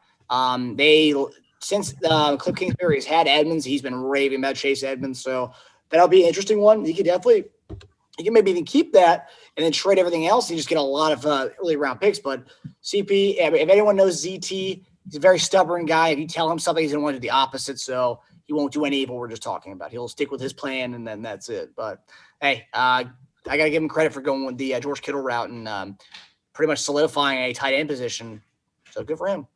Since Cliff Kingsbury has had Edmonds, he's been raving about Chase Edmonds. So that'll be an interesting one. You can maybe even keep that and then trade everything else. You just get a lot of early round picks. But CP, if anyone knows ZT, he's a very stubborn guy. If you tell him something, he's going to want to do the opposite. So he won't do any of what we're just talking about. He'll stick with his plan, and then that's it. But, hey, I got to give him credit for going with the George Kittle route and pretty much solidifying a tight end position. So good for him.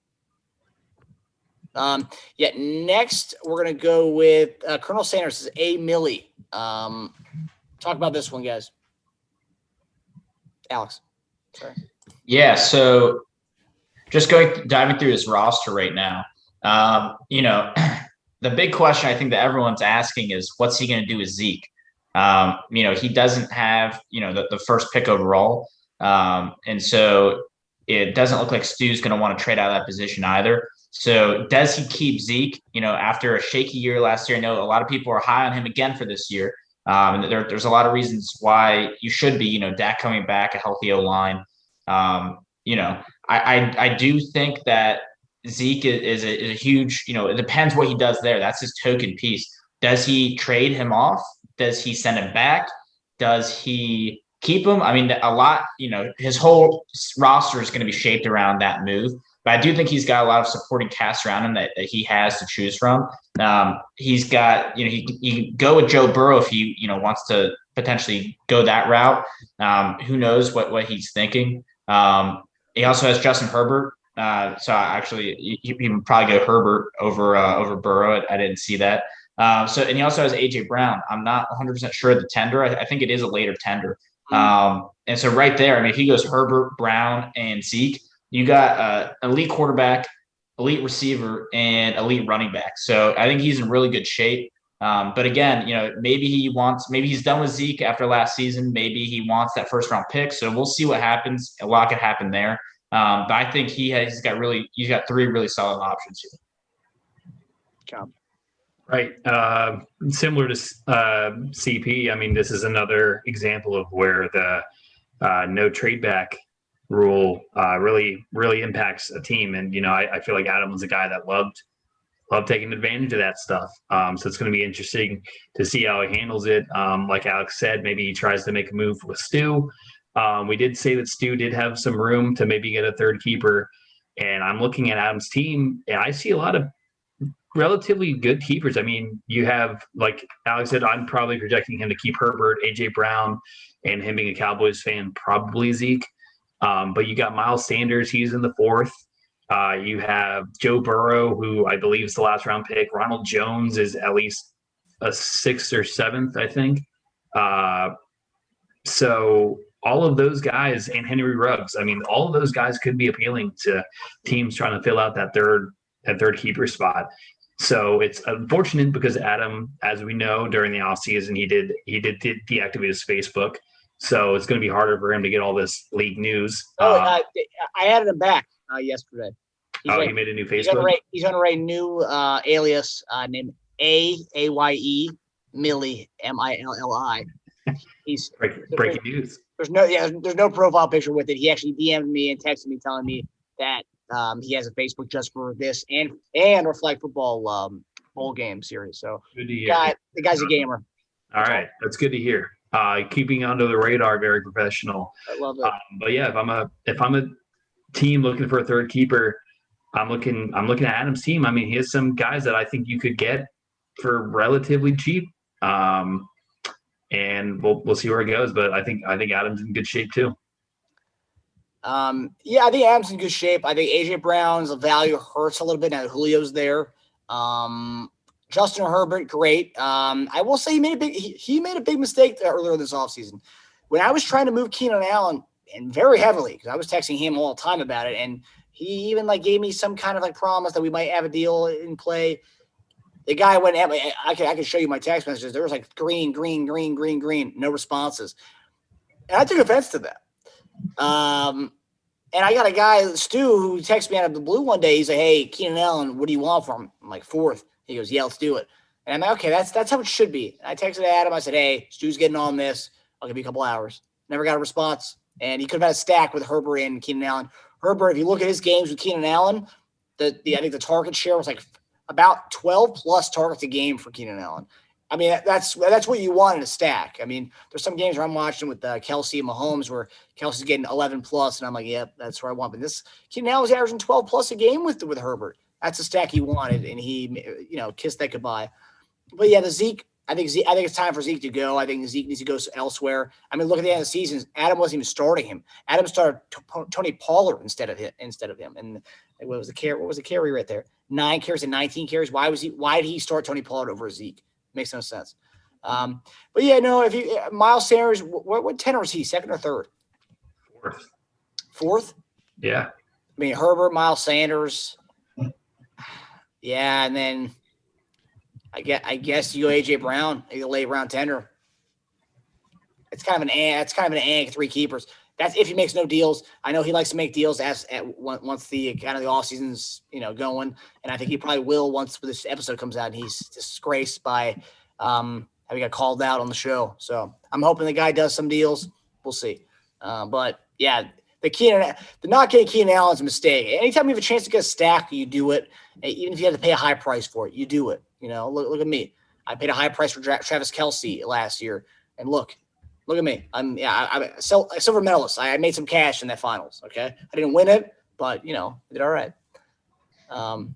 Next we're going to go with Colonel Sanders is A. Millie. Talk about this one, guys. Alex. Sorry. Yeah, so just diving through his roster right now. The big question I think that everyone's asking is what's he going to do with Zeke? He doesn't have, the first pick overall. And so it doesn't look like Stu's going to want to trade out of that position either. So does he keep Zeke, after a shaky year last year? I know a lot of people are high on him again for this year. There's a lot of reasons why you should be, Dak coming back, a healthy O-line. I do think that Zeke is a huge, it depends what he does there. That's his token piece. Does he trade him off? Does he send him back? Does he keep him? I mean, a lot, his whole roster is going to be shaped around that move. But I do think he's got a lot of supporting cast around him that he has to choose from. He's got, he can go with Joe Burrow if he, wants to potentially go that route. Who knows what he's thinking. He also has Justin Herbert. So actually, you can probably go Herbert over Burrow. I didn't see that. And he also has AJ Brown. I'm not 100% sure of the tender. I think it is a later tender. And so right there, I mean, if he goes Herbert, Brown, and Zeke, you got elite quarterback, elite receiver, and elite running back. So I think he's in really good shape. But again, maybe he's done with Zeke after last season. Maybe he wants that first round pick. So we'll see what happens. A lot could happen there. But I think he's got three really solid options here. Cobb. Right. Similar to CP, I mean, this is another example of where the no trade back rule really impacts a team. And, I feel like Adam was a guy that loved taking advantage of that stuff. So it's going to be interesting to see how he handles it. Like Alex said, maybe he tries to make a move with Stu. We did say that Stu did have some room to maybe get a third keeper. And I'm looking at Adam's team, and I see a lot of relatively good keepers. I mean, you have, like Alex said, I'm probably projecting him to keep Herbert, AJ Brown, and him being a Cowboys fan, probably Zeke. But you got Miles Sanders, he's in the fourth. You have Joe Burrow, who I believe is the last round pick. Ronald Jones is at least a sixth or seventh, I think. So all of those guys, and Henry Ruggs, I mean, all of those guys could be appealing to teams trying to fill out that third keeper spot. So it's unfortunate because Adam, as we know, during the offseason, he did deactivate his Facebook. So it's going to be harder for him to get all this league news. I added him back yesterday. He made a new Facebook? He's going to write a new alias named AYE Millie, MILLI. He's breaking news. There's no profile picture with it. He actually DM'd me and texted me telling me that he has a Facebook just for this and our flag football bowl game series. So good to hear. The guy's a gamer. All right, that's good to hear. Keeping under the radar, very professional. I love it. But yeah, if I'm a team looking for a third keeper, I'm looking at Adam's team. I mean, he has some guys that I think you could get for relatively cheap. And we'll see where it goes. But I think Adam's in good shape too. I think Adam's in good shape. I think AJ Brown's value hurts a little bit now that Julio's there. Justin Herbert, great. I will say he made a big mistake earlier this offseason. When I was trying to move Keenan Allen, and very heavily, because I was texting him all the time about it, and he even gave me some kind of promise that we might have a deal in play. The guy went at me. I can show you my text messages. There was green, no responses. And I took offense to that. And I got a guy, Stu, who texted me out of the blue one day. He's like, "Hey, Keenan Allen, what do you want from him?" I'm like, "Fourth." He goes, "Yeah, let's do it." And I'm like, okay, that's how it should be. And I texted Adam. I said, hey, Stu's getting on this. I'll give you a couple hours. Never got a response. And he could have had a stack with Herbert and Keenan Allen. Herbert, if you look at his games with Keenan Allen, I think the target share was like about 12 plus targets a game for Keenan Allen. I mean, that's what you want in a stack. I mean, there's some games where I'm watching with Kelsey and Mahomes where Kelsey's getting 11 plus, and I'm like, yep, that's where I want. But this Keenan Allen was averaging 12 plus a game with Herbert. That's the stack he wanted, and he, kissed that goodbye. But yeah, the Zeke. I think it's time for Zeke to go. I think Zeke needs to go elsewhere. I mean, look at the end of the season. Adam wasn't even starting him. Adam started Tony Pollard instead of him. And what was the carry right there? 9 carries and 19 carries. Why did he start Tony Pollard over Zeke? Makes no sense. But yeah, no. If you Miles Sanders, what tenor is he? Second or third? Fourth. Yeah. I mean, Herbert, Miles Sanders. Yeah, and then I guess you go AJ Brown, a late round tender. It's kind of an 3 keepers. That's if he makes no deals. I know he likes to make deals once the kind of the off season's going, and I think he probably will once this episode comes out and he's disgraced by having got called out on the show. So I'm hoping the guy does some deals. We'll see. But yeah, the not getting Keenan Allen's a mistake. Anytime you have a chance to get a stack, you do it. Even if you have to pay a high price for it, you do it. Look at me. I paid a high price for Travis Kelce last year, and look at me. I'm a silver medalist. I made some cash in that finals. Okay, I didn't win it, but I did all right. All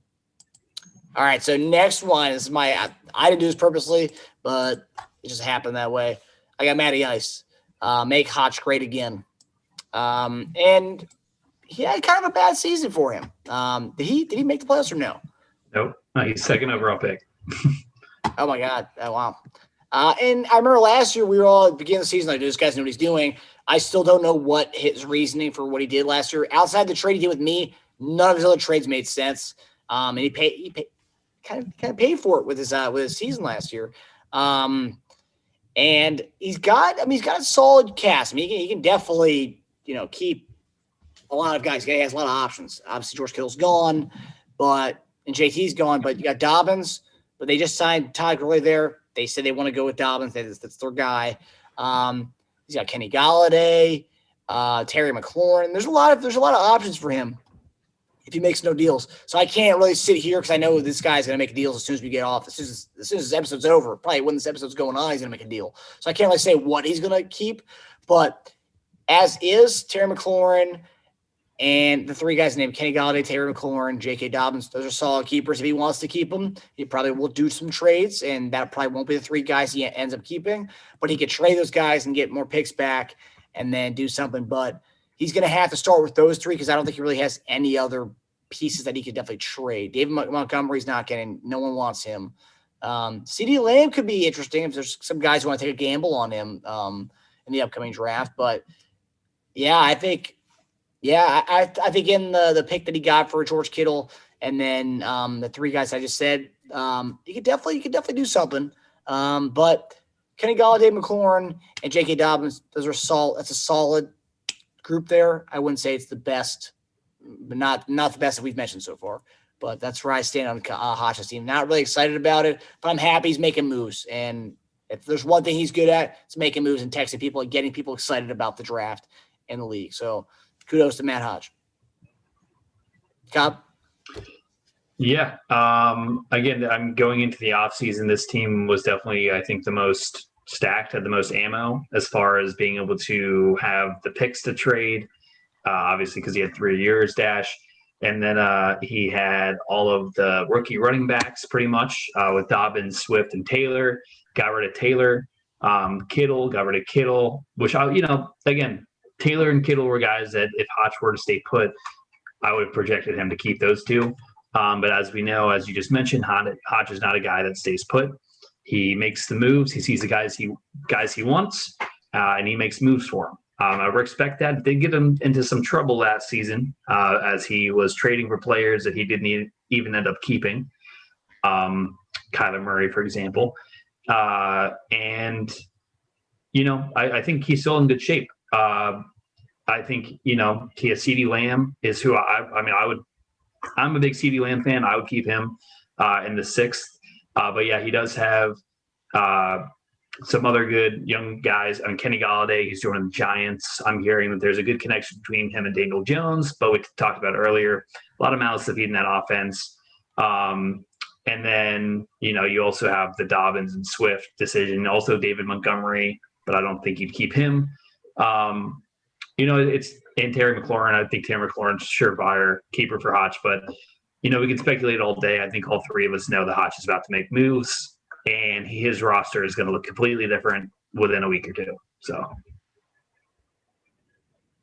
right. So next one is I didn't do this purposely, but it just happened that way. I got Matty Ice. Make Hotch great again. And he had kind of a bad season for him. Did he make the playoffs or no? Nope. No, he's second overall pick. Oh my God. Oh, wow. And I remember last year we were all at the beginning of the season like, this guy's know what he's doing. I still don't know what his reasoning for what he did last year. Outside the trade he did with me, none of his other trades made sense. And he kind of paid for it with his season last year. And he's got a solid cast. I mean, he can definitely, keep a lot of guys. He has a lot of options. Obviously, George Kittle's gone, and JT's gone, but you got Dobbins, but they just signed Todd Gurley there. They said they want to go with Dobbins. That's their guy. He's got Kenny Galladay, Terry McLaurin. There's a lot of options for him if he makes no deals. So I can't really sit here because I know this guy's going to make deals as soon as we get off. As soon as this episode's over, probably when this episode's going on, he's going to make a deal. So I can't really say what he's going to keep. But as is, Terry McLaurin and the 3 guys named Kenny Galladay, Terry McLaurin, J.K. Dobbins, those are solid keepers. If he wants to keep them, he probably will do some trades, and that probably won't be the 3 guys he ends up keeping. But he could trade those guys and get more picks back and then do something. But he's going to have to start with those 3 because I don't think he really has any other pieces that he could definitely trade. David Montgomery's not getting – no one wants him. CeeDee Lamb could be interesting if there's some guys who want to take a gamble on him in the upcoming draft. But, yeah, I think – I think in the pick that he got for George Kittle and then the 3 guys I just said, you could definitely do something. But Kenny Galladay, McLaurin, and J.K. Dobbins, those are solid. That's a solid group there. I wouldn't say it's the best, but not the best that we've mentioned so far. But that's where I stand on Hotch's team. Not really excited about it, but I'm happy he's making moves. And if there's one thing he's good at, it's making moves and texting people and getting people excited about the draft and the league. So kudos to Matt Hodge. Cobb? Yeah. Again, I'm going into the offseason. This team was definitely, I think, the most stacked, had the most ammo as far as being able to have the picks to trade, obviously because he had 3 years, Dash. And then he had all of the rookie running backs pretty much with Dobbins, Swift, and Taylor. Got rid of Taylor. Kittle, got rid of Kittle, which, again, Taylor and Kittle were guys that if Hodge were to stay put, I would have projected him to keep those 2. But as we know, as you just mentioned, Hodge is not a guy that stays put. He makes the moves. He sees the guys he wants, and he makes moves for them. I respect that. Did get him into some trouble last season as he was trading for players that he didn't even end up keeping. Kyler Murray, for example. I think he's still in good shape. I think, he has CeeDee Lamb is who I'm a big CeeDee Lamb fan. I would keep him in the 6th. But yeah, he does have some other good young guys. Kenny Galladay, he's joining the Giants. I'm hearing that there's a good connection between him and Daniel Jones, but we talked about earlier, a lot of mouths to feed in that offense. And then, you also have the Dobbins and Swift decision, also David Montgomery, but I don't think you'd keep him. It's and Terry McLaurin. I think Terry McLaurin's surefire keeper for Hotch, but we can speculate all day. I think all three of us know that Hotch is about to make moves, and his roster is going to look completely different within a week or two. So,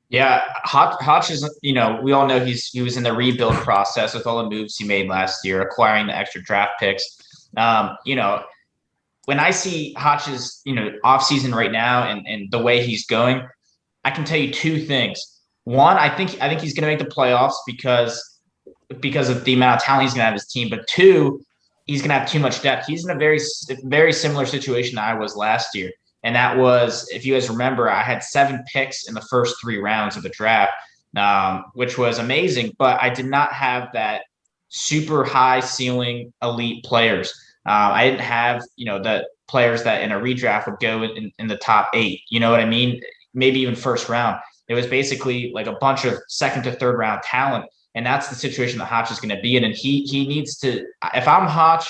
yeah, Hotch is. We all know he was in the rebuild process with all the moves he made last year, acquiring the extra draft picks. When I see Hotch's off season right now and the way he's going, I can tell you two things. One, I think he's going to make the playoffs because of the amount of talent he's going to have his team. But two, he's going to have too much depth. He's in a very, very similar situation that I was last year. And that was, if you guys remember, I had 7 picks in the first 3 rounds of the draft, which was amazing. But I did not have that super high ceiling elite players. I didn't have, the players that in a redraft would go in the top 8. You know what I mean? Maybe even first round. It was basically like a bunch of second to third round talent. And that's the situation that Hotch is going to be in. And he needs to, if I'm Hotch,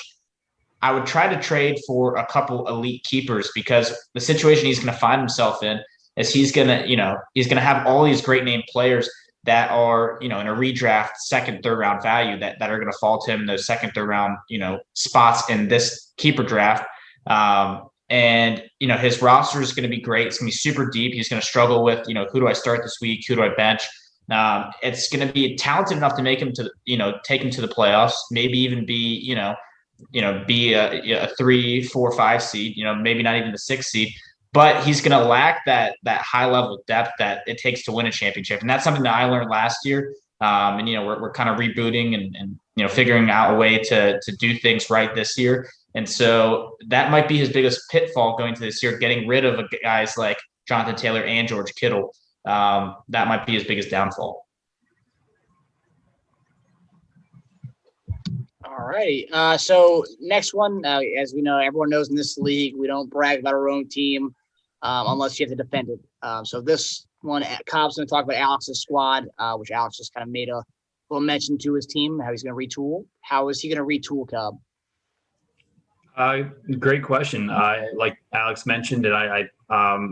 I would try to trade for a couple elite keepers, because the situation he's going to find himself in is he's going to have all these great name players that are, in a redraft second, third round value that are going to fall to him in those second, third round, spots in this keeper draft. And his roster is going to be great. It's going to be super deep. He's going to struggle with, who do I start this week? Who do I bench? It's going to be talented enough to make him to, take him to the playoffs, maybe even be, be a 3, 4, 5 seed, maybe not even the 6 seed, but he's going to lack that high level depth that it takes to win a championship. And that's something that I learned last year. And we're kind of rebooting and figuring out a way to do things right this year. And so that might be his biggest pitfall going to this year, getting rid of guys like Jonathan Taylor and George Kittle. That might be his biggest downfall. All righty. So next one, as we know, everyone knows in this league, we don't brag about our own team unless you have to defend it. So this one, Cobb's going to talk about Alex's squad, which Alex just kind of made a little mention to his team, how he's going to retool. How is he going to retool, Cobb? Great question. Like Alex mentioned, and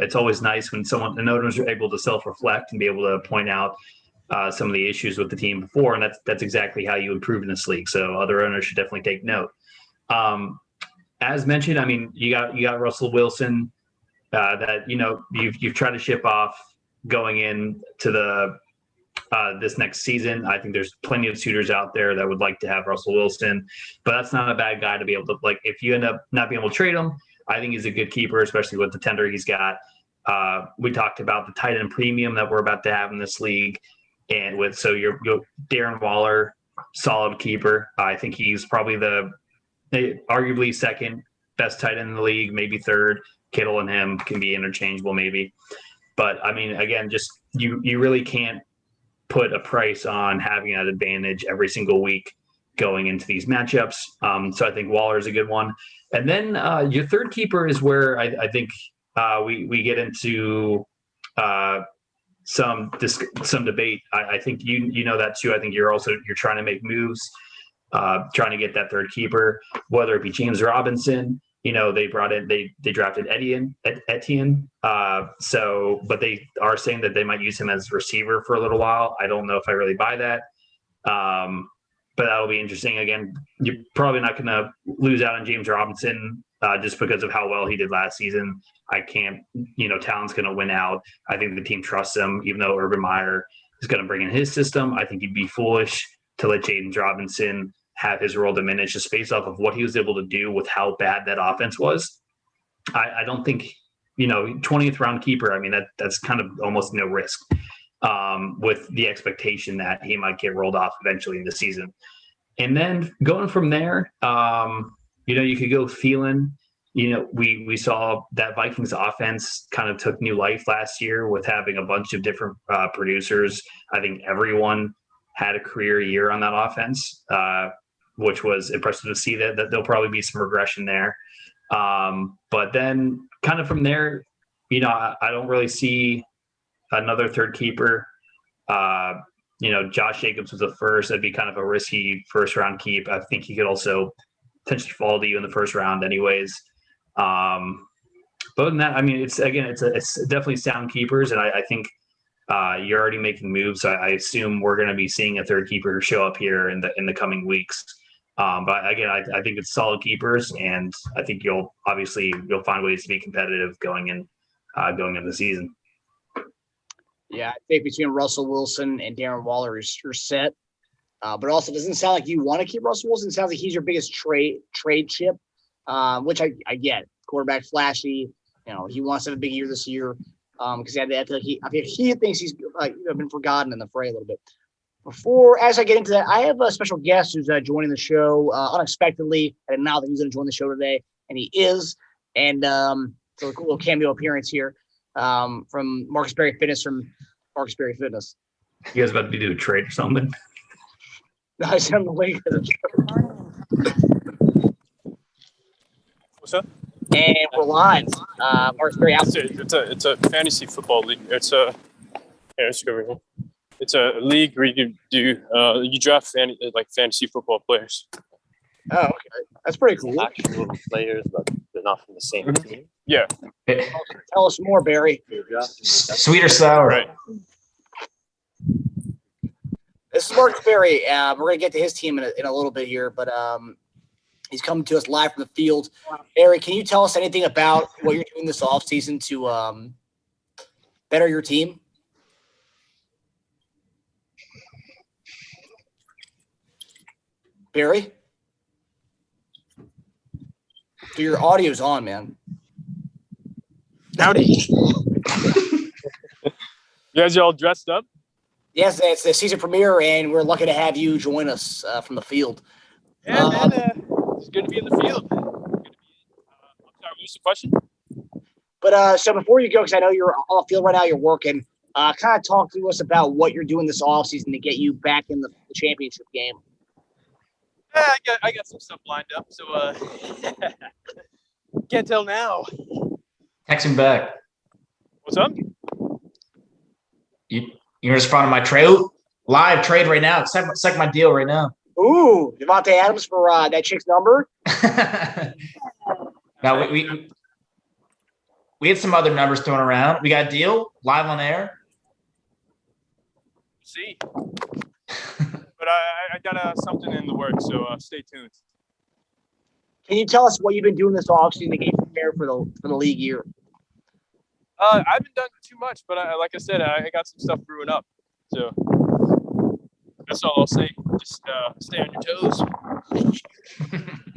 it's always nice when an owners are able to self-reflect and be able to point out some of the issues with the team before, and that's exactly how you improve in this league. So other owners should definitely take note. As mentioned, I mean, you got Russell Wilson that you've tried to ship off going into the this next season. I think there's plenty of suitors out there that would like to have Russell Wilson, but that's not a bad guy to be able to, like, if you end up not being able to trade him, I think he's a good keeper, especially with the tender he's got. We talked about the tight end premium that we're about to have in this league. And you're Darren Waller, solid keeper. I think he's probably arguably second best tight end in the league, maybe third. Kittle and him can be interchangeable maybe. But I mean, again, just you really can't put a price on having that advantage every single week going into these matchups. So I think Waller is a good one. And then your third keeper is where I think we get into some debate. I think you know that too. I think you're trying to make moves, trying to get that third keeper, whether it be James Robinson. They drafted Etienne. But they are saying that they might use him as receiver for a little while. I don't know if I really buy that. But that'll be interesting. Again, you're probably not going to lose out on James Robinson just because of how well he did last season. Talon's going to win out. I think the team trusts him, even though Urban Meyer is going to bring in his system. I think he'd be foolish to let James Robinson have his role diminish just based off of what he was able to do with how bad that offense was. I don't think, 20th round keeper. I mean, that's kind of almost no risk with the expectation that he might get rolled off eventually in the season. And then going from there, you could go Thielen. We saw that Vikings offense kind of took new life last year with having a bunch of different producers. I think everyone had a career year on that offense. which was impressive to see that there'll probably be some regression there. But then kind of from there, I don't really see another third keeper. Josh Jacobs was the first. That'd be kind of a risky first round keep. I think he could also potentially fall to you in the first round anyways. But other than that, I mean, it's definitely sound keepers. And I think you're already making moves. So I assume we're going to be seeing a third keeper show up here in the coming weeks. But again, I think it's solid keepers, and I think you'll find ways to be competitive going into the season. Yeah, I think between Russell Wilson and Darren Waller, you're set. But also, doesn't sound like you want to keep Russell Wilson. It sounds like he's your biggest trade chip, which I get. Quarterback flashy. He wants to have a big year this year because I feel like he thinks he's been forgotten in the fray a little bit. As I get into that, I have a special guest who's joining the show unexpectedly. I didn't know that he was going to join the show today, and he is. And so a cool little cameo appearance here from Marcus Berry Fitness from Marcus Berry Fitness. You guys about to be doing a trade or something? No, I sent him the link. What's up? And we're live. Marcus Berry out. It's a fantasy football league. It's a league where you can do you draft fantasy football players. Oh, okay, that's pretty cool. Actual players, but they're not from the same team. Yeah. Tell us more, Barry. Sweet or sour? Right. This is Marcus Berry. We're gonna get to his team in a little bit here, but he's coming to us live from the field. Barry, can you tell us anything about what you're doing this offseason to better your team? Barry? So your audio's on, man. Howdy. You guys are all dressed up? Yes, it's the season premiere, and we're lucky to have you join us from the field. Yeah, man. It's good to be in the field. I'm sorry, what's the question? But so before you go, because I know you're on the field right now, you're working, kind of talk to us about what you're doing this offseason to get you back in the championship game. Yeah, I got some stuff lined up, so can't tell now. Text him back. What's up? You respond to my trade live trade right now. Second my deal right now. Ooh, Devontae Adams for that chick's number. Now we had some other numbers thrown around. We got a deal live on air. See, but I got something in the works, so stay tuned. Can you tell us what you've been doing this offseason to get prepared for the league year? I haven't done too much, but like I said, I got some stuff brewing up. So that's all I'll say. Just stay on your toes.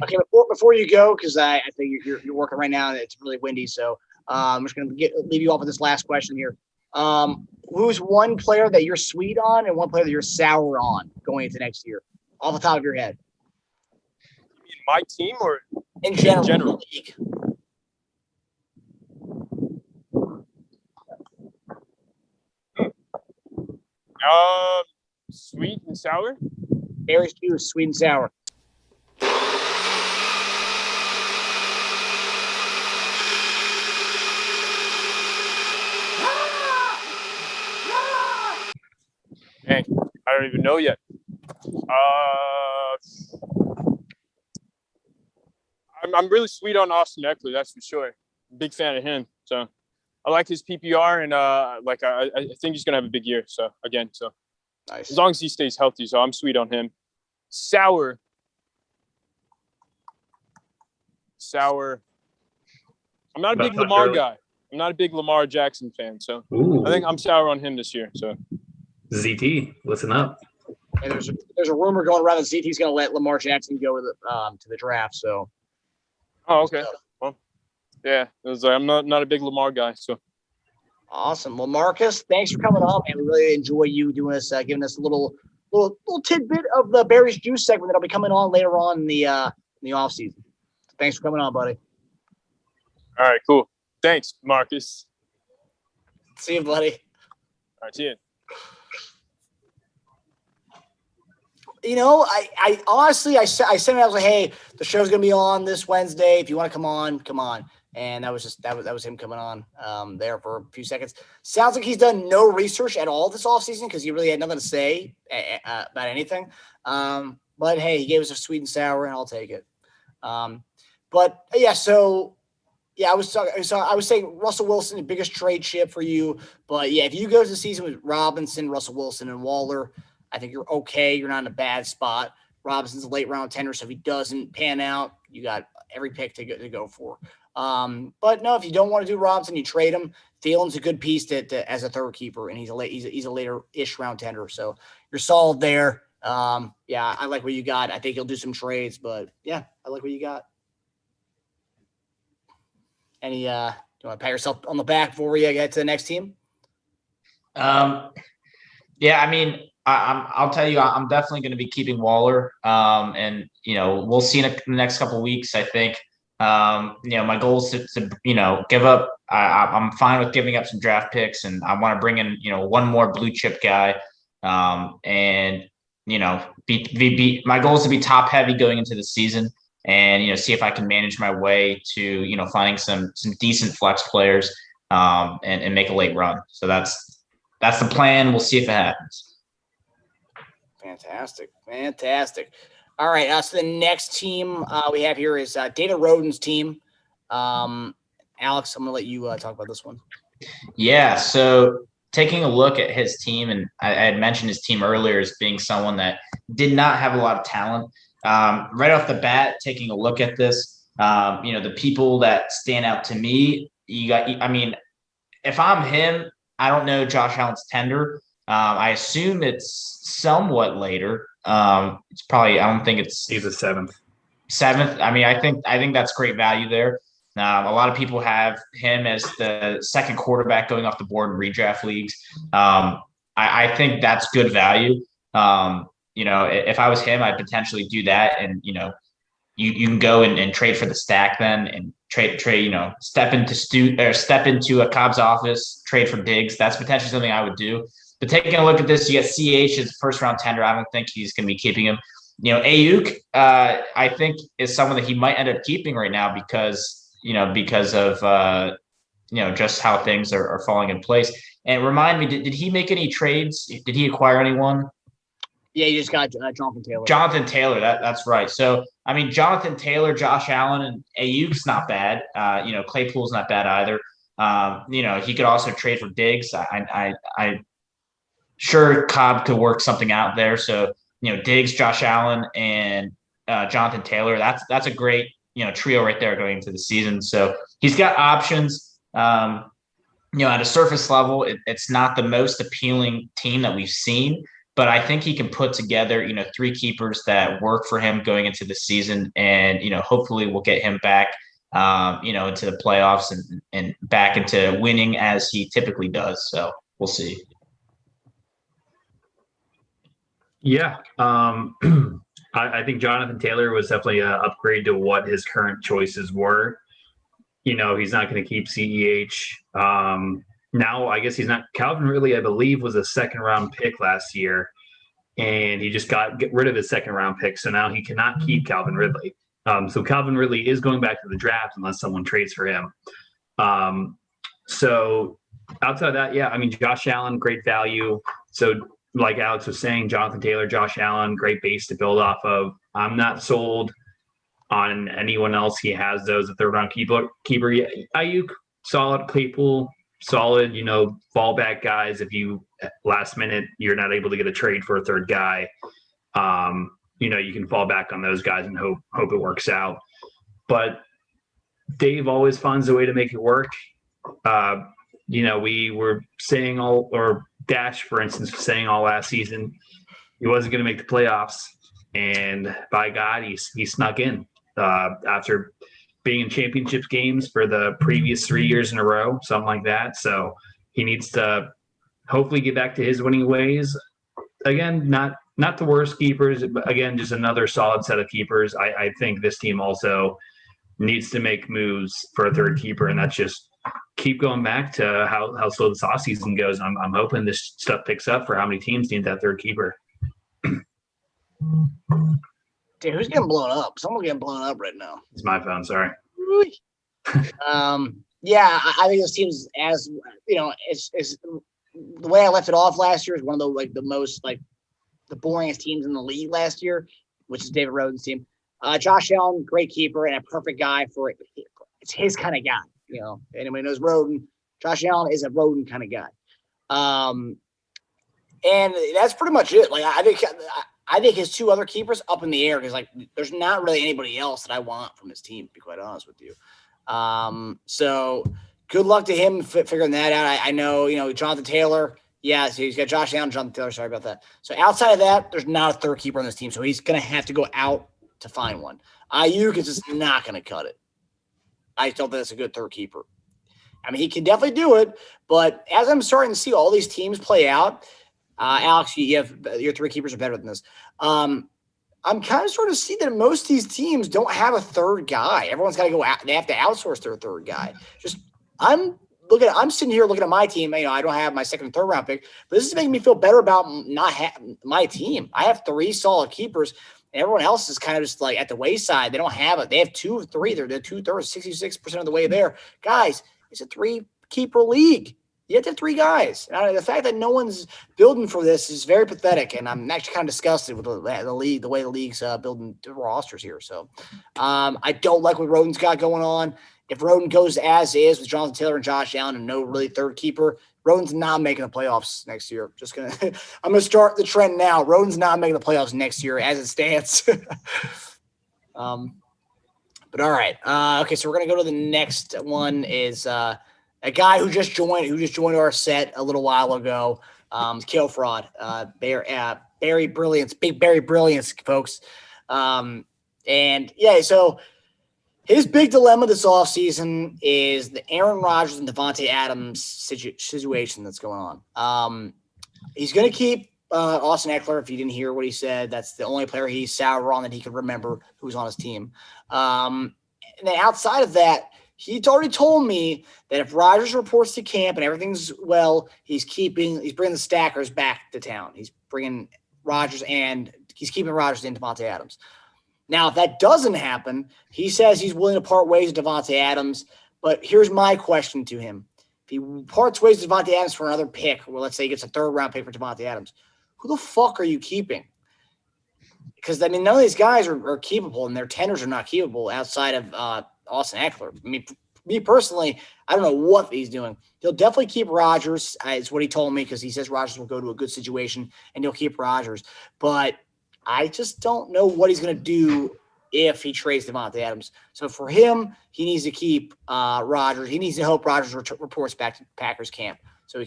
Okay, before you go, because I think you're working right now and it's really windy, so I'm just going to leave you off with this last question here. Who's one player that you're sweet on and one player that you're sour on going into next year, off the top of your head? You mean my team or in general? In general. League. Sweet and sour? Barry's too sweet and sour. Dang, I don't even know yet. I'm really sweet on Austin Eckler, that's for sure. Big fan of him. So I like his PPR, and I think he's gonna have a big year. So nice. As long as he stays healthy, so I'm sweet on him. Sour. I'm not a big Lamar guy. I'm not a big Lamar Jackson fan, so I think I'm sour on him this year. So ZT, listen up. And there's a rumor going around that ZT's going to let Lamar Jackson go to the draft. So. Oh, okay. Well, yeah, I'm not a big Lamar guy. So. Awesome. Well, Marcus, thanks for coming on, man. We really enjoy you doing this, giving us a little tidbit of the Berries Juice segment that'll be coming on later on in the off season. Thanks for coming on, buddy. All right, cool. Thanks, Marcus. See you, buddy. All right, see you. I honestly, I sent it. I was like, hey, the show's gonna be on this Wednesday. If you want to come on, come on. And that was him coming on there for a few seconds. Sounds like he's done no research at all this offseason because he really had nothing to say about anything. But hey, he gave us a sweet and sour, and I'll take it. But yeah, so yeah, I was saying Russell Wilson, the biggest trade chip for you. But yeah, if you go to the season with Robinson, Russell Wilson, and Waller, I think you're okay. You're not in a bad spot. Robinson's a late round tender, so if he doesn't pan out, you got every pick to go for. But no, if you don't want to do Robinson, you trade him. Thielen's a good piece as a third keeper, and he's a later-ish round tender. So you're solid there. Yeah, I like what you got. I think you'll do some trades, but yeah, I like what you got. Do you want to pat yourself on the back before we get to the next team? Yeah, I mean, I'll tell you, I'm definitely going to be keeping Waller. And we'll see in the next couple of weeks. I think. My goal is to give up. I'm fine with giving up some draft picks, and I want to bring in one more blue chip guy. And my goal is to be top heavy going into the season. And see if I can manage my way to finding some decent flex players and make a late run. So that's the plan. We'll see if it happens. Fantastic. All right. So the next team we have here is David Roden's team. Alex, I'm gonna let you talk about this one. Yeah. So taking a look at his team, and I had mentioned his team earlier as being someone that did not have a lot of talent. Right off the bat, taking a look at this, the people that stand out to me, if I'm him, I don't know Josh Allen's tender. I assume it's somewhat later. It's probably, I don't think he's a seventh. I mean, I think that's great value there. A lot of people have him as the second quarterback going off the board in redraft leagues. I think that's good value. If I was him, I'd potentially do that. And, you can go and trade for the stack then and trade, step into a Cobb's office, trade for Diggs. That's potentially something I would do. But taking a look at this, you got CH as first round tender. I don't think he's going to be keeping him. Ayuk, I think is someone that he might end up keeping right now because of just how things are falling in place. And remind me, did he make any trades? Did he acquire anyone? Yeah, you just got Jonathan Taylor. Jonathan Taylor, that's right. So, I mean, Jonathan Taylor, Josh Allen, and Ayuk's not bad. Claypool's not bad either. He could also trade for Diggs. I sure Cobb could work something out there. So, Diggs, Josh Allen, and Jonathan Taylor, that's a great, trio right there going into the season. So he's got options. At a surface level, it's not the most appealing team that we've seen. But I think he can put together, three keepers that work for him going into the season, and hopefully we'll get him back, into the playoffs and back into winning as he typically does. So we'll see. Yeah, I think Jonathan Taylor was definitely an upgrade to what his current choices were. He's not going to keep CEH. Now, I guess he's not. Calvin Ridley, I believe, was a second-round pick last year, and he just get rid of his second-round pick. So now he cannot keep Calvin Ridley. So Calvin Ridley is going back to the draft unless someone trades for him. So outside of that, yeah, I mean, Josh Allen, great value. So like Alex was saying, Jonathan Taylor, Josh Allen, great base to build off of. I'm not sold on anyone else. He has those, a third-round keeper. Ayuk, solid. Claypool, solid, fallback guys. If you last minute you're not able to get a trade for a third guy, you can fall back on those guys and hope it works out. But Dave always finds a way to make it work. We were saying Dash, for instance, was saying all last season he wasn't going to make the playoffs, and by God, he snuck in after being in championship games for the previous 3 years in a row, something like that. So he needs to hopefully get back to his winning ways. Again, not the worst keepers, but again, just another solid set of keepers. I think this team also needs to make moves for a third keeper, and that's just keep going back to how slow this offseason goes. I'm hoping this stuff picks up for how many teams need that third keeper. Dude, who's getting blown up? Someone's getting blown up right now. It's my phone. Sorry. Yeah, I think this team's as it's the way I left it off last year is one of the most the boringest teams in the league last year, which is David Roden's team. Josh Allen, great keeper and a perfect guy for it. It's his kind of guy. Anybody knows Roden. Josh Allen is a Roden kind of guy. And that's pretty much it. I think his two other keepers up in the air because there's not really anybody else that I want from his team, to be quite honest with you. So good luck to him figuring that out. I know, Jonathan Taylor. Yeah, so he's got Josh Allen, Jonathan Taylor. Sorry about that. So outside of that, there's not a third keeper on this team. So he's going to have to go out to find one. Ayuk is just not going to cut it. I don't think that's a good third keeper. I mean, he can definitely do it, but as I'm starting to see all these teams play out, Alex, you have your three keepers are better than this. I'm kind of starting to see that most of these teams don't have a third guy. Everyone's got to go out. They have to outsource their third guy. I'm sitting here looking at my team. I don't have my second and third round pick, but this is making me feel better about not having my team. I have three solid keepers, and everyone else is kind of just at the wayside. They don't have it. They have 2 or 3. They're 2/3, 66% of the way there. Guys, it's a 3-keeper league. You have to have 3 guys. The fact that no one's building for this is very pathetic, and I'm actually kind of disgusted with the league, the way the league's building rosters here. So I don't like what Roden's got going on. If Roden goes as is with Jonathan Taylor and Josh Allen and no really third keeper, Roden's not making the playoffs next year. I'm gonna start the trend now. Roden's not making the playoffs next year as it stands. But all right. Okay, so we're gonna go to the next one. Is a guy who just joined our set a little while ago. Kill Fraud, Barry Brilliance, big Barry Brilliance, folks. And yeah, so his big dilemma this offseason is the Aaron Rodgers and Devontae Adams situation that's going on. He's going to keep Austin Eckler. If you didn't hear what he said, that's the only player he's sour on that he could remember who's on his team. And then outside of that, he's already told me that if Rodgers reports to camp and everything's well, he's bringing the Stackers back to town. He's bringing Rodgers and he's keeping Rodgers and Devontae Adams. Now, if that doesn't happen, he says he's willing to part ways with Devontae Adams. But here's my question to him. If he parts ways with Devontae Adams for another pick, or let's say he gets a third-round pick for Devontae Adams, who the fuck are you keeping? Because, none of these guys are keepable, and their tenors are not keepable outside of Austin Eckler. Me personally, I don't know what he's doing. He'll definitely keep Rodgers. It's what he told me because he says Rodgers will go to a good situation, and he'll keep Rodgers. But I just don't know what he's going to do if he trades Devontae Adams. So for him, he needs to keep Rodgers. He needs to hope Rodgers reports back to Packers camp so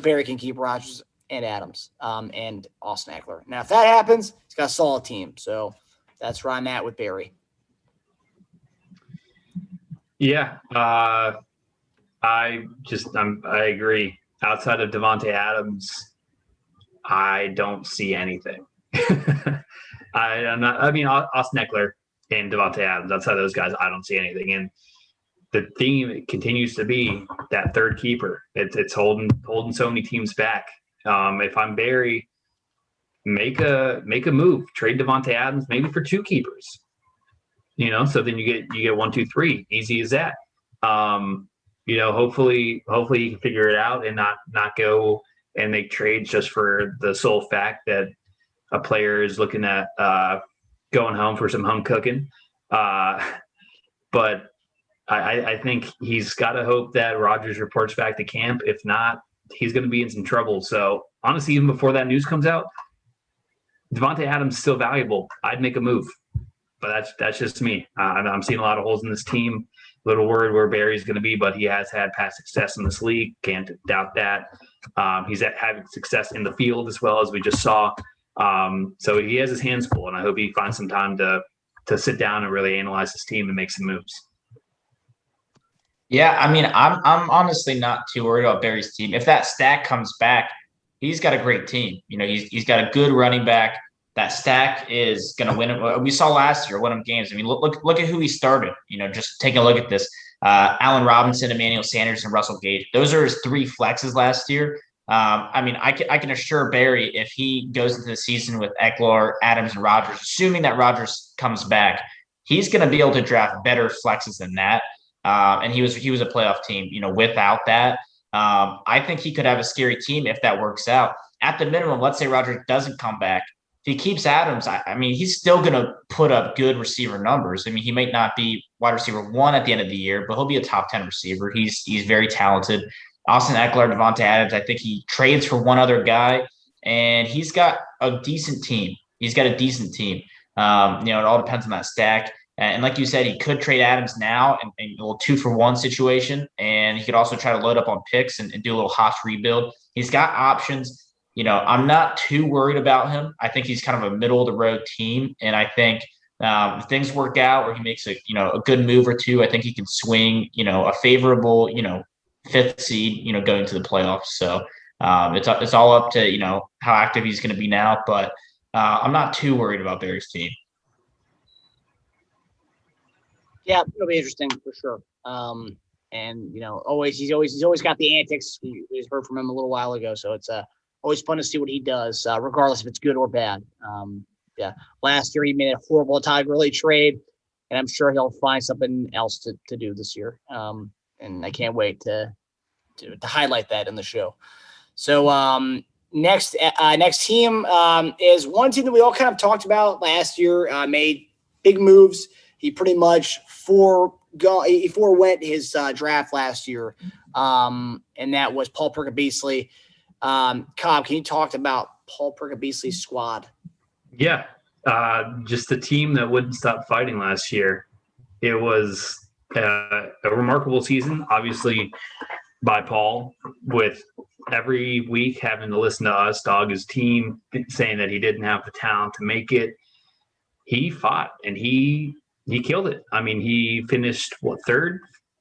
Barry can keep Rodgers and Adams and Austin Eckler. Now, if that happens, he's got a solid team. So that's where I'm at with Barry. Yeah, I agree. Outside of Devontae Adams, I don't see anything. Austin Eckler and Devontae Adams, outside of those guys, I don't see anything. And the theme continues to be that third keeper. It's holding so many teams back. If I'm Barry, make a move, trade Devontae Adams maybe for 2 keepers. So then you get 1, 2, 3, easy as that. Hopefully you can figure it out and not go and make trades just for the sole fact that a player is looking at going home for some home cooking. But I think he's got to hope that Rodgers reports back to camp. If not, he's going to be in some trouble. So honestly, even before that news comes out, Devontae Adams is still valuable. I'd make a move, but that's just me. I'm seeing a lot of holes in this team. A little worried where Barry's going to be, but he has had past success in this league. Can't doubt that. He's having success in the field as well, as we just saw. So he has his hands full, and I hope he finds some time to sit down and really analyze his team and make some moves. Yeah, I'm honestly not too worried about Barry's team. If that stack comes back, he's got a great team. He's got a good running back. That stack is going to win. We saw last year, win them games. Look at who he started. Just taking a look at this. Allen Robinson, Emmanuel Sanders, and Russell Gage. Those are his 3 flexes last year. I mean, I can assure Barry if he goes into the season with Eckler, Adams, and Rodgers, assuming that Rodgers comes back, he's going to be able to draft better flexes than that. And he was a playoff team, without that. I think he could have a scary team if that works out. At the minimum, let's say Rodgers doesn't come back. If he keeps Adams, I mean, he's still going to put up good receiver numbers. I mean, he might not be wide receiver 1 at the end of the year, but he'll be a top 10 receiver. He's very talented. Austin Eckler, Devontae Adams, I think he trades for one other guy, and he's got a decent team. It all depends on that stack. And like you said, he could trade Adams now and a little 2-for-1 situation. And he could also try to load up on picks and do a little Haas rebuild. He's got options. I'm not too worried about him. I think he's kind of a middle of the road team. And I think if things work out or he makes a good move or two, I think he can swing, a favorable, 5th seed, going to the playoffs. So it's all up to, how active he's going to be now. But I'm not too worried about Barry's team. Yeah, it'll be interesting for sure. And he's always got the antics. We just heard from him a little while ago, so it's always fun to see what he does, regardless if it's good or bad. Last year he made a horrible Todd Gurley trade, and I'm sure he'll find something else to do this year. And I can't wait to highlight that in the show. So next team is one team that we all kind of talked about last year. Made big moves. He pretty much forewent his draft last year, and that was Paul Perka-Beasley. Cobb, can you talk about Paul Perka-Beasley's squad? Yeah, just a team that wouldn't stop fighting last year. It was a remarkable season, obviously, by Paul, with every week having to listen to us dog his team, saying that he didn't have the talent to make it. He fought and he killed it. I mean, he finished third,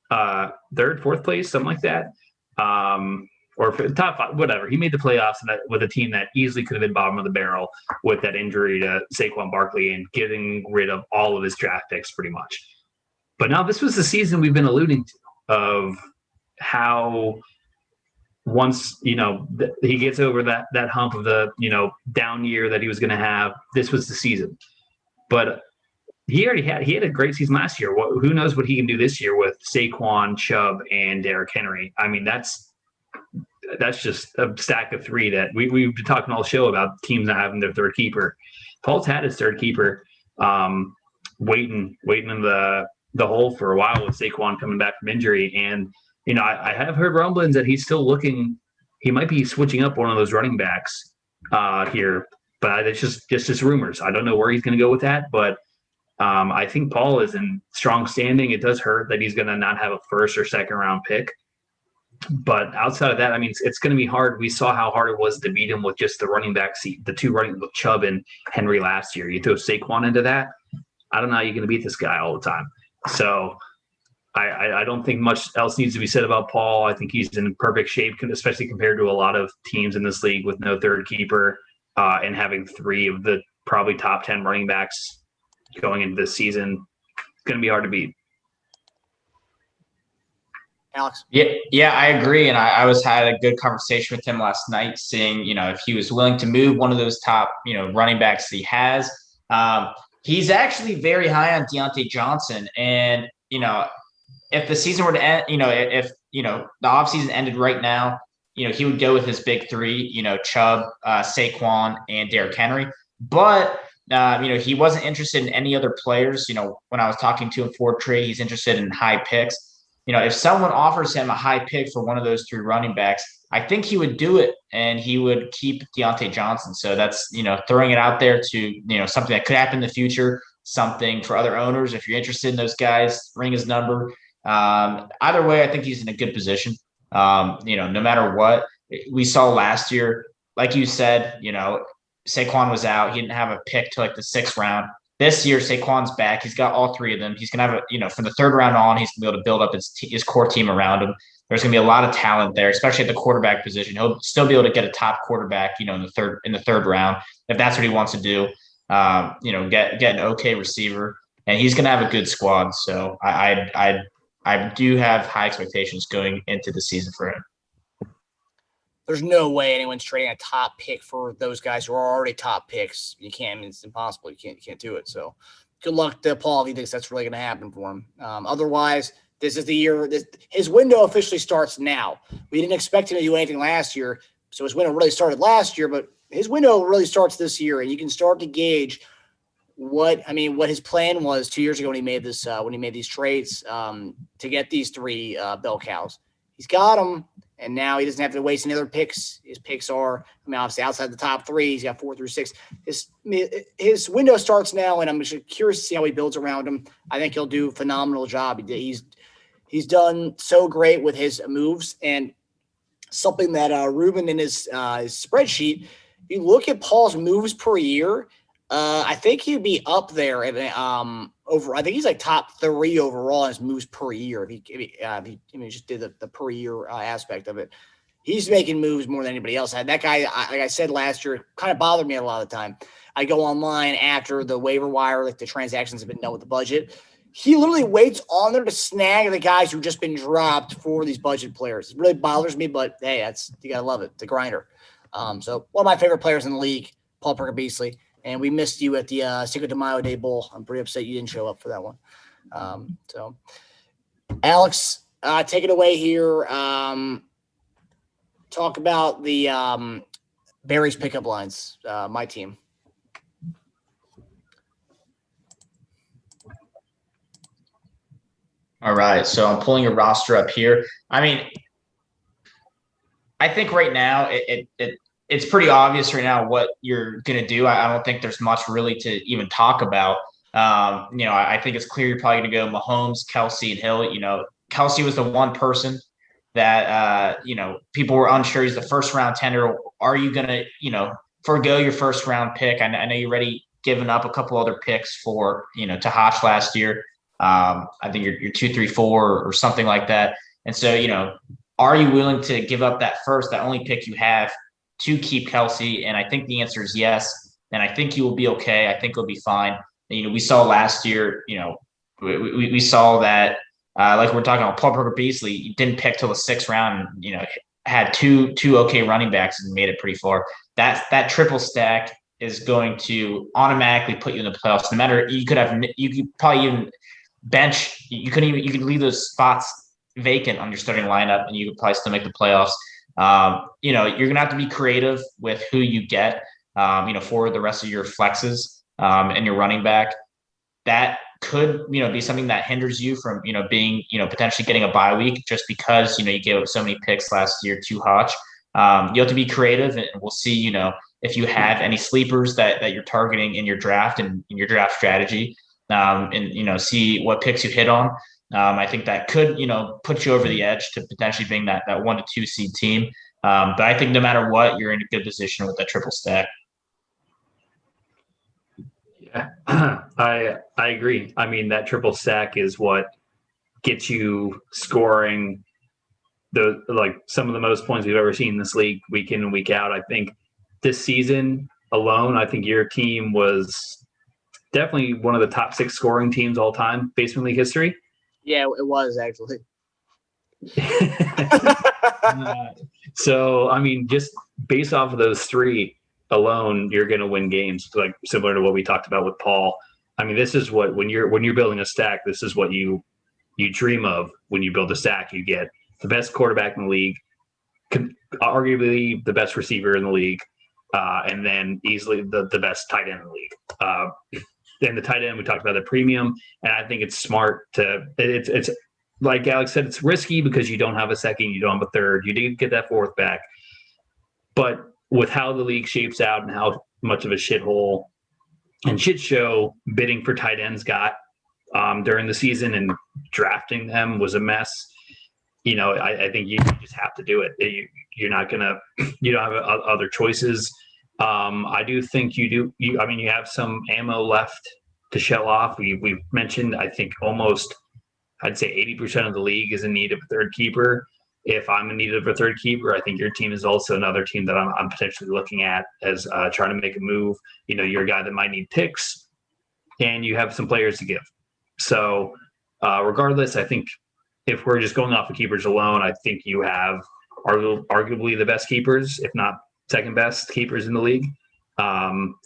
fourth place, something like that, or top 5, whatever. He made the playoffs with a team that easily could have been bottom of the barrel with that injury to Saquon Barkley and getting rid of all of his draft picks, pretty much. But now this was the season we've been alluding to of how once he gets over that hump of the down year that he was going to have, this was the season. But he had a great season last year. Who knows what he can do this year with Saquon, Chubb, and Derrick Henry? I mean, that's just a stack of 3 that we've been talking all show about teams not having their third keeper. Paul's had his third keeper, waiting in the hole for a while with Saquon coming back from injury. And I have heard rumblings that he's still looking. He might be switching up one of those running backs here, but it's just rumors. I don't know where he's going to go with that, but I think Paul is in strong standing. It does hurt that he's going to not have a first or second round pick. But outside of that, I mean, it's going to be hard. We saw how hard it was to beat him with just the running back seat, the 2 running with Chubb and Henry last year. You throw Saquon into that, I don't know how you're going to beat this guy all the time. So I don't think much else needs to be said about Paul. I think he's in perfect shape, especially compared to a lot of teams in this league with no third keeper and having 3 of the probably top 10 running backs going into this season. It's going to be hard to beat. Alex? Yeah, I agree. And I had a good conversation with him last night, seeing, if he was willing to move one of those top, running backs he has. He's actually very high on Deontay Johnson. And, if the season were to end, if the offseason ended right now, he would go with his big 3, Chubb, Saquon, and Derrick Henry. But, he wasn't interested in any other players. When I was talking to him for trade, he's interested in high picks. If someone offers him a high pick for one of those 3 running backs, I think he would do it, and he would keep Deontay Johnson. So that's, throwing it out there to, something that could happen in the future, something for other owners. If you're interested in those guys, ring his number. Either way, I think he's in a good position. No matter what we saw last year, like you said, Saquon was out. He didn't have a pick till like the 6th round. This year, Saquon's back. He's got all 3 of them. He's going to have from the 3rd round on, he's going to be able to build up his core team around him. There's going to be a lot of talent there, especially at the quarterback position. He'll still be able to get a top quarterback, in the 3rd round, if that's what he wants to do. Get an okay receiver, and he's going to have a good squad. So I do have high expectations going into the season for him. there's no way anyone's trading a top pick for those guys who are already top picks. You can't. I mean, it's impossible. You can't do it. So good luck to Paul if he thinks that's really going to happen for him. Otherwise, this is the year. His window officially starts now. We didn't expect him to do anything last year, so his window really started last year. But his window really starts this year, and you can start to gauge what his plan was 2 years ago when he made this when he made these trades to get these three bell cows. He's got them, and now he doesn't have to waste any other picks. His picks are, obviously outside the top three. He's got 4 through 6. His window starts now, and I'm just curious to see how he builds around him. I think he'll do a phenomenal job. He's done so great with his moves, and something that Ruben in his spreadsheet, if you look at Paul's moves per year, I think he'd be up there at over. I think he's like top 3 overall in his moves per year. If he just did the per year aspect of it, he's making moves more than anybody else. That guy, like I said last year, kind of bothered me a lot of the time. I go online after the waiver wire, like the transactions have been done with the budget. He literally waits on there to snag the guys who've just been dropped for these budget players. It really bothers me, but hey, you gotta love it. It's a grinder. So one of my favorite players in the league, Paul Parker Beasley. And we missed you at the Cinco de Mayo Day Bowl. I'm pretty upset you didn't show up for that one. So, Alex, take it away here. Talk about the Barry's pickup lines, my team. All right, so I'm pulling a roster up here. I mean, I think right now it's pretty obvious right now what you're going to do. I don't think there's much really to even talk about. I think it's clear you're probably going to go Mahomes, Kelsey, and Hill. Kelsey was the one person that, people were unsure. He's the first round tender. Are you going to, forego your first round pick? I know you're already given up a couple other picks for, to Hotch last year. I think you're 2, 3, 4 or something like that. And so, are you willing to give up that only pick you have to keep Kelsey? And I think the answer is yes. And I think you will be okay. I think you'll be fine. We saw last year, we saw that, like we're talking about Paul Parker Beasley, you didn't pick till the 6th round, and, had two okay running backs and made it pretty far. That triple stack is going to automatically put you in the playoffs. No matter, you could probably even bench, you could leave those spots vacant on your starting lineup and you could probably still make the playoffs. You're going to have to be creative with who you get, for the rest of your flexes and your running back. That could, be something that hinders you from, being, potentially getting a bye week just because, you gave up so many picks last year to Hotch. You have to be creative, and we'll see, if you have any sleepers that you're targeting in your draft and in your draft strategy, and, see what picks you hit on. I think that could, put you over the edge to potentially being that 1 to 2 seed team. But I think no matter what, you're in a good position with that triple stack. Yeah, I agree. I mean, that triple stack is what gets you scoring some of the most points we've ever seen in this league week in and week out. I think this season alone, I think your team was definitely one of the top 6 scoring teams all time, basement league history. Yeah, it was actually. So, I mean, just based off of those 3 alone, you're going to win games, like similar to what we talked about with Paul. I mean, this is what, when you're building a stack, this is what you dream of when you build a stack. You get the best quarterback in the league, arguably the best receiver in the league, and then easily the best tight end in the league. Then the tight end, we talked about the premium, and I think it's smart it's like Alex said, it's risky because you don't have a second, you don't have a third, you didn't get that 4th back. But with how the league shapes out and how much of a shithole and shit show bidding for tight ends got during the season, and drafting them was a mess. I think you just have to do it. You don't have other choices. I do think you do. You have some ammo left to shell off. We've mentioned, I think I'd say 80% of the league is in need of a third keeper. If I'm in need of a third keeper, I think your team is also another team that I'm potentially looking at as trying to make a move. You're a guy that might need picks, and you have some players to give. So regardless, I think if we're just going off of keepers alone, I think you have arguably the best keepers, if not second best keepers in the league,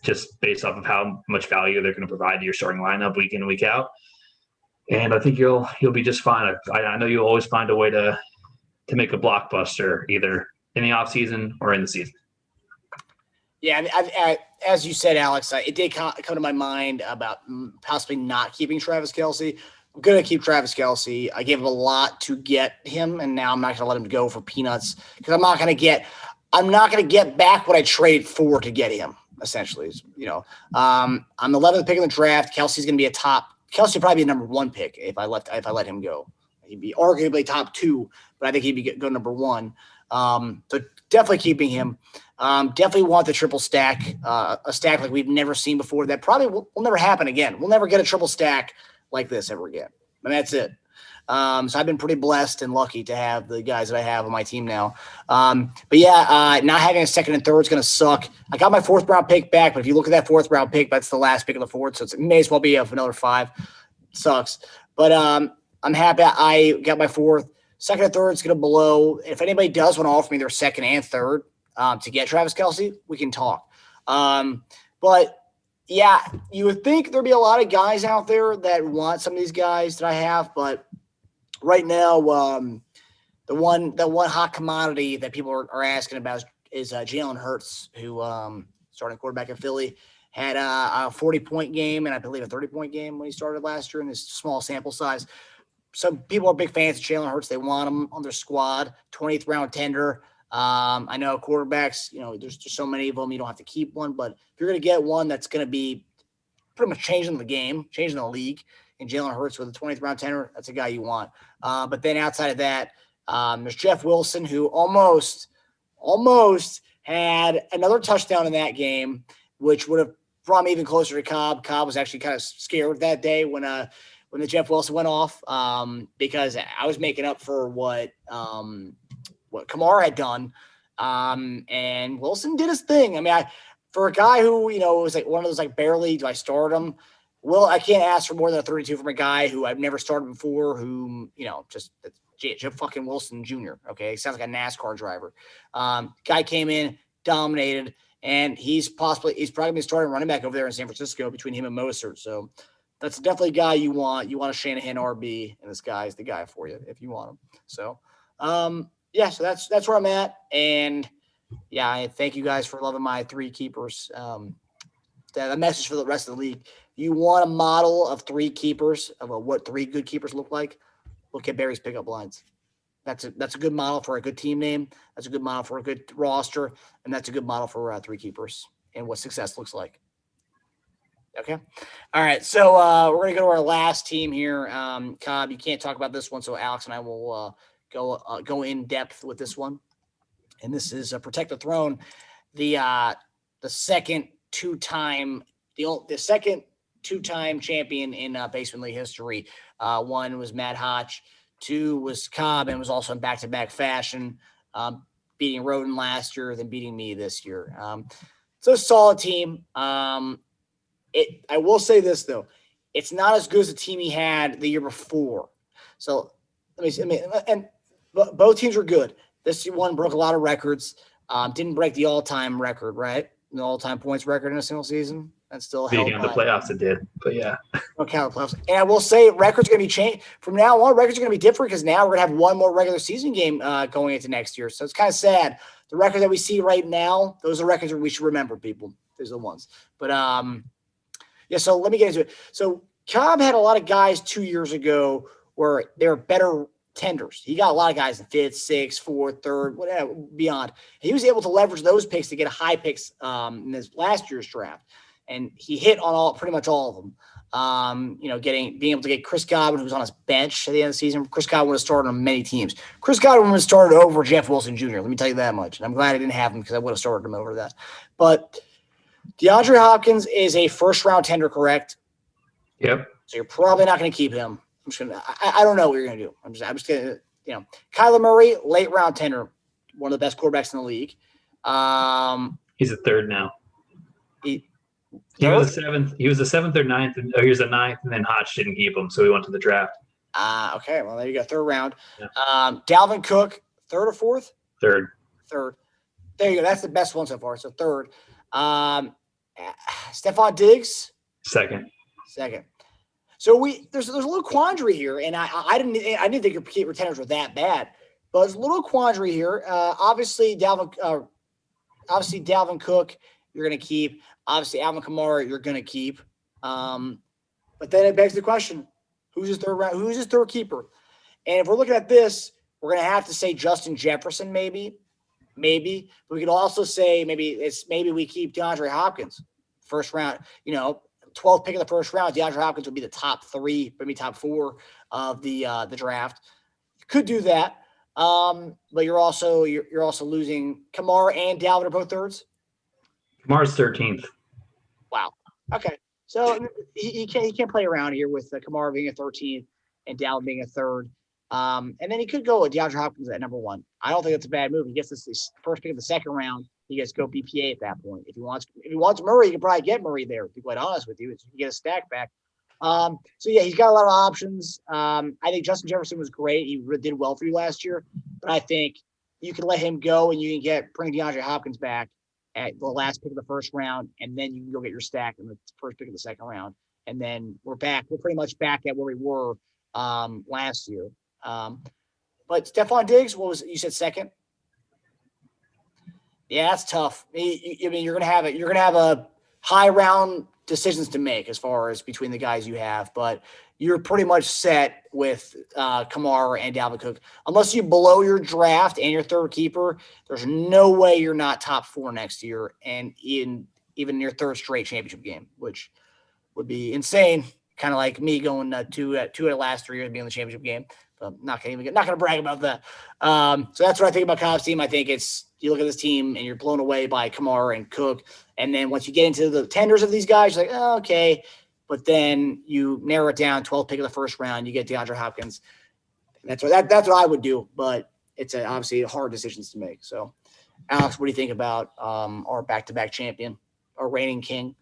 just based off of how much value they're going to provide to your starting lineup week in and week out. And I think you'll be just fine. I know you'll always find a way to make a blockbuster either in the off season or in the season. Yeah, as you said, Alex, it did come to my mind about possibly not keeping Travis Kelce. I'm going to keep Travis Kelce. I gave him a lot to get him, and now I'm not going to let him go for peanuts because I'm not going to get back what I traded for to get him. Essentially, I'm the 11th pick in the draft. Kelsey's going to be Kelsey would probably be a number 1 pick if I let him go. He'd be arguably top 2, but I think he'd be go number 1. So definitely keeping him. Definitely want the triple stack, a stack like we've never seen before. That probably will never happen again. We'll never get a triple stack like this ever again. And that's it. So I've been pretty blessed and lucky to have the guys that I have on my team now. But yeah, not having a second and third is going to suck. I got my 4th round pick back, but if you look at that 4th round pick, that's the last pick of the 4th. So it may as well be of another 5. It sucks. But I'm happy I got my 4th. Second and third is going to blow. If anybody does want to offer me their second and third to get Travis Kelce, we can talk. But yeah, you would think there'd be a lot of guys out there that want some of these guys that I have, but right now, the one hot commodity that people are asking about is Jalen Hurts, who starting quarterback in Philly, had a 40-point game and I believe a 30-point game when he started last year in this small sample size. Some people are big fans of Jalen Hurts. They want him on their squad. 20th round tender. I know quarterbacks, there's just so many of them. You don't have to keep one, but if you're going to get one that's going to be pretty much changing the game, changing the league, and Jalen Hurts with a 20th round tender, that's a guy you want. But then outside of that, there's Jeff Wilson, who almost had another touchdown in that game, which would have brought me even closer to Cobb. Cobb was actually kind of scared that day when the Jeff Wilson went off, because I was making up for what Kamara had done. And Wilson did his thing. I mean, for a guy who, was like one of those, like, barely do I start him? Well, I can't ask for more than a 32 from a guy who I've never started before, who, just Jeff fucking Wilson Jr. Okay. Sounds like a NASCAR driver. Guy came in, dominated, and he's probably going to be starting running back over there in San Francisco between him and Mostert. So that's definitely a guy you want. You want a Shanahan RB, and this guy's the guy for you if you want him. So, yeah, so that's where I'm at. And yeah, I thank you guys for loving my 3 keepers. The message for the rest of the league: you want a model of 3 keepers of what 3 good keepers look like? Look at Barry's pickup lines. That's a good model for a good team name. That's a good model for a good roster, and that's a good model for 3 keepers and what success looks like. Okay. All right. So we're going to go to our last team here. Cobb, you can't talk about this one, so Alex and I will go in depth with this one. And this is Protect the Throne, the second 2-time champion in Basement League history. 1 was Matt Hotch, 2 was Cobb, and was also in back-to-back fashion, beating Roden last year, then beating me this year. So solid team. I will say this, though. It's not as good as the team he had the year before. So both teams were good. This one broke a lot of records. Didn't break the all-time record, right? The all-time points record in a single season. That's still held Beating the playoffs, it did. But yeah. Don't count the playoffs. And I will say records are going to be changed. From now on, records are going to be different because now we're going to have one more regular season game going into next year. So it's kind of sad. The record that we see right now, those are records that we should remember, people. Those are the ones. But, yeah, so let me get into it. So Cobb had a lot of guys 2 years ago where they were better tenders. He got a lot of guys in 5th, 6th, 4th, 3rd, whatever, beyond. He was able to leverage those picks to get high picks in this last year's draft. And he hit on pretty much all of them. Being able to get Chris Godwin, who's on his bench at the end of the season. Chris Godwin would have started on many teams. Chris Godwin would have started over Jeff Wilson Jr. Let me tell you that much. And I'm glad I didn't have him because I would have started him over that. But DeAndre Hopkins is a first-round tender, correct? Yep. So you're probably not going to keep him. I'm just gonna. I don't know what you're going to do. I'm just going to. Kyler Murray, late-round tender, one of the best quarterbacks in the league. He's a 3rd now. He was a 7th. He was a 7th or 9th. He was a 9th, and then Hodge didn't keep him, so he went to the draft. Okay. Well, there you go. 3rd round. Yeah. Dalvin Cook, 3rd or 4th? Third. Third. There you go. That's the best one so far. So third. Stephon Diggs. Second. So there's a little quandary here, and I didn't think your retainers were that bad, but there's a little quandary here. Obviously Dalvin Cook you're going to keep. Obviously Alvin Kamara you're going to keep. But then it begs the question: who's his third keeper? And if we're looking at this, we're going to have to say Justin Jefferson, maybe. But we could also say maybe we keep DeAndre Hopkins first round. 12th pick of the first round. DeAndre Hopkins would be the top 3, maybe top 4 of the draft. You could do that, but you're also losing Kamara and Dalvin are both thirds. Kamara's 13th. Wow. Okay. So he can't play around here with Kamara being a 13th and Dalvin being a third. And then he could go with DeAndre Hopkins at number 1. I don't think that's a bad move. He gets this first pick of the second round. He gets to go BPA at that point. If he wants Murray, he could probably get Murray there. To be quite honest with you, you get a stack back. So yeah, he's got a lot of options. I think Justin Jefferson was great. He did well for you last year, but I think you can let him go and you can bring DeAndre Hopkins back at the last pick of the first round, and then you can go get your stack in the first pick of the second round. And then we're back. We're pretty much back at where we were last year. But Stephon Diggs, you said second? Yeah, that's tough. I mean, you're gonna have a high round decisions to make as far as between the guys you have, but you're pretty much set with Kamara and Dalvin Cook. Unless you blow your draft and your third keeper, there's no way you're not top 4 next year and even in your third straight championship game, which would be insane. Kind of like me going two of the last 3 years being in the championship game. I'm not going to brag about that. So that's what I think about Cobb's team. I think you look at this team and you're blown away by Kamara and Cook. And then once you get into the tenders of these guys, you're like, oh, okay. But then you narrow it down, 12th pick of the first round, you get DeAndre Hopkins. That's what I would do. But it's obviously hard decisions to make. So, Alex, what do you think about our back-to-back champion, our reigning king?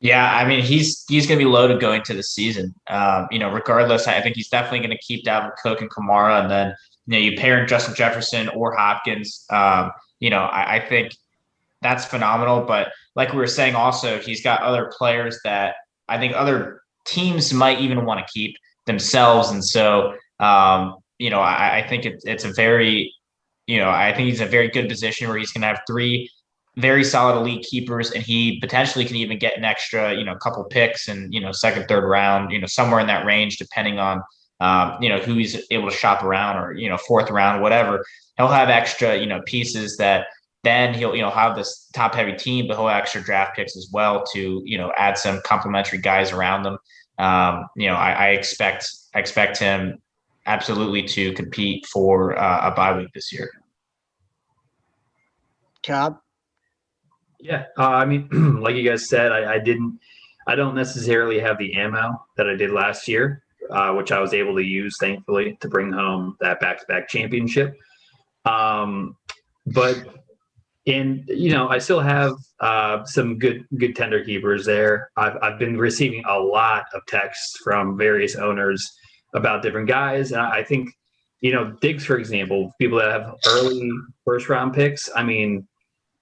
Yeah, I mean, he's going to be loaded going to the season. Regardless, I think he's definitely going to keep Dalvin Cook and Kamara, and then you pair in Justin Jefferson or Hopkins. I think that's phenomenal. But like we were saying, also he's got other players that I think other teams might even want to keep themselves, and so I think it's a very, I think he's in a very good position where he's going to have 3 very solid elite keepers, and he potentially can even get an extra, couple picks and, second, third round, somewhere in that range, depending on, who he's able to shop around or, fourth round, whatever. He'll have extra, pieces that then he'll have this top heavy team, but he'll have extra draft picks as well to, add some complementary guys around them. I expect him absolutely to compete for a bye week this year. Cobb? Yeah, I mean, like you guys said, I don't necessarily have the ammo that I did last year, which I was able to use, thankfully, to bring home that back-to-back championship. But I still have some good tender keepers there. I've been receiving a lot of texts from various owners about different guys, and I think Diggs, for example, people that have early first-round picks. I mean,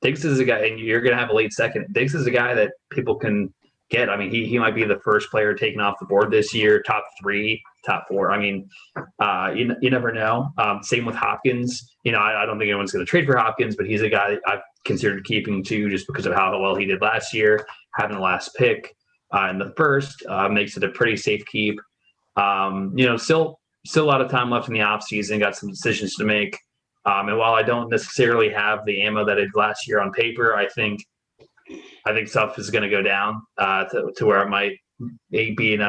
Diggs is a guy, and you're going to have a late second. Diggs is a guy that people can get. I mean, he might be the first player taken off the board this year, top 3, top 4. I mean, you never know. Same with Hopkins. I don't think anyone's going to trade for Hopkins, but he's a guy that I've considered keeping too, just because of how well he did last year. Having the last pick in the first makes it a pretty safe keep. Still a lot of time left in the offseason. Got some decisions to make. And while I don't necessarily have the ammo that I did last year on paper, I think stuff is going to go down to where I might be in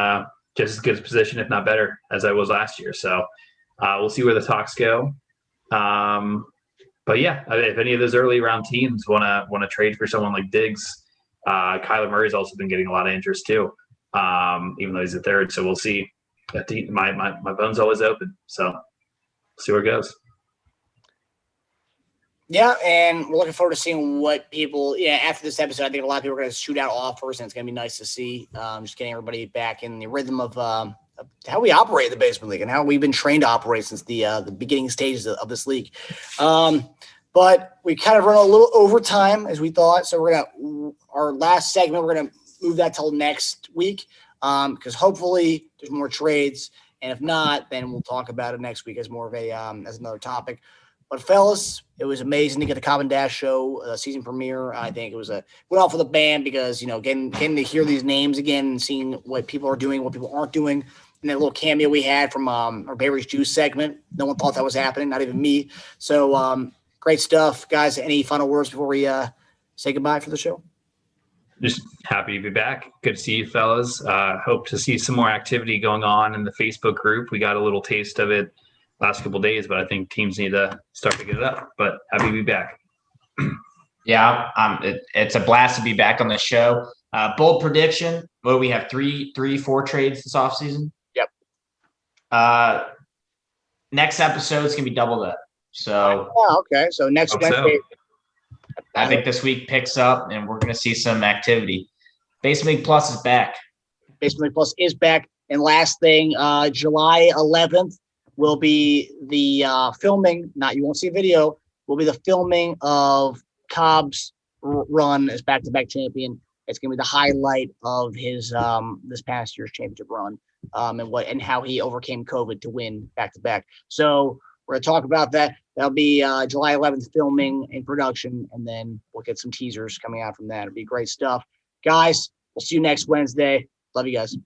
just as good a position, if not better, as I was last year. So we'll see where the talks go. But yeah, if any of those early round teams want to trade for someone like Diggs, Kyler Murray's also been getting a lot of interest too, even though he's a third. So we'll see. My phone's always open. So we'll see where it goes. Yeah, and we're looking forward to seeing what people – after this episode, I think a lot of people are going to shoot out offers, and it's going to be nice to see just getting everybody back in the rhythm of how we operate in the basement league and how we've been trained to operate since the beginning stages of this league. but we kind of run a little overtime as we thought. So our last segment, we're going to move that till next week because hopefully there's more trades. And if not, then we'll talk about it next week as more of a as another topic. But fellas, it was amazing to get the Cobb and Dash show season premiere. I think it was went off with a band because getting to hear these names again and seeing what people are doing, what people aren't doing, and that little cameo we had from our Barry's Juice segment. No one thought that was happening, not even me. So great stuff, guys. Any final words before we say goodbye for the show? Just happy to be back. Good to see you, fellas. Hope to see some more activity going on in the Facebook group. We got a little taste of it last couple of days, but I think teams need to start to get it up. But happy to be back. Yeah, it's a blast to be back on the show. Bold prediction: what do we have? 4 trades this offseason? Yep. Next episode's gonna be double that. So. Oh, okay. So next Wednesday. So. I think this week picks up, and we're gonna see some activity. Basement League Plus is back. Basement League Plus is back. And last thing, July 11th. Will be the filming, you won't see a video, will be the filming of Cobb's run as back-to-back champion. It's going to be the highlight of his this past year's championship run and how he overcame COVID to win back-to-back. So we're going to talk about that. That'll be July 11th filming and production, and then we'll get some teasers coming out from that. It'll be great stuff. Guys, we'll see you next Wednesday. Love you guys.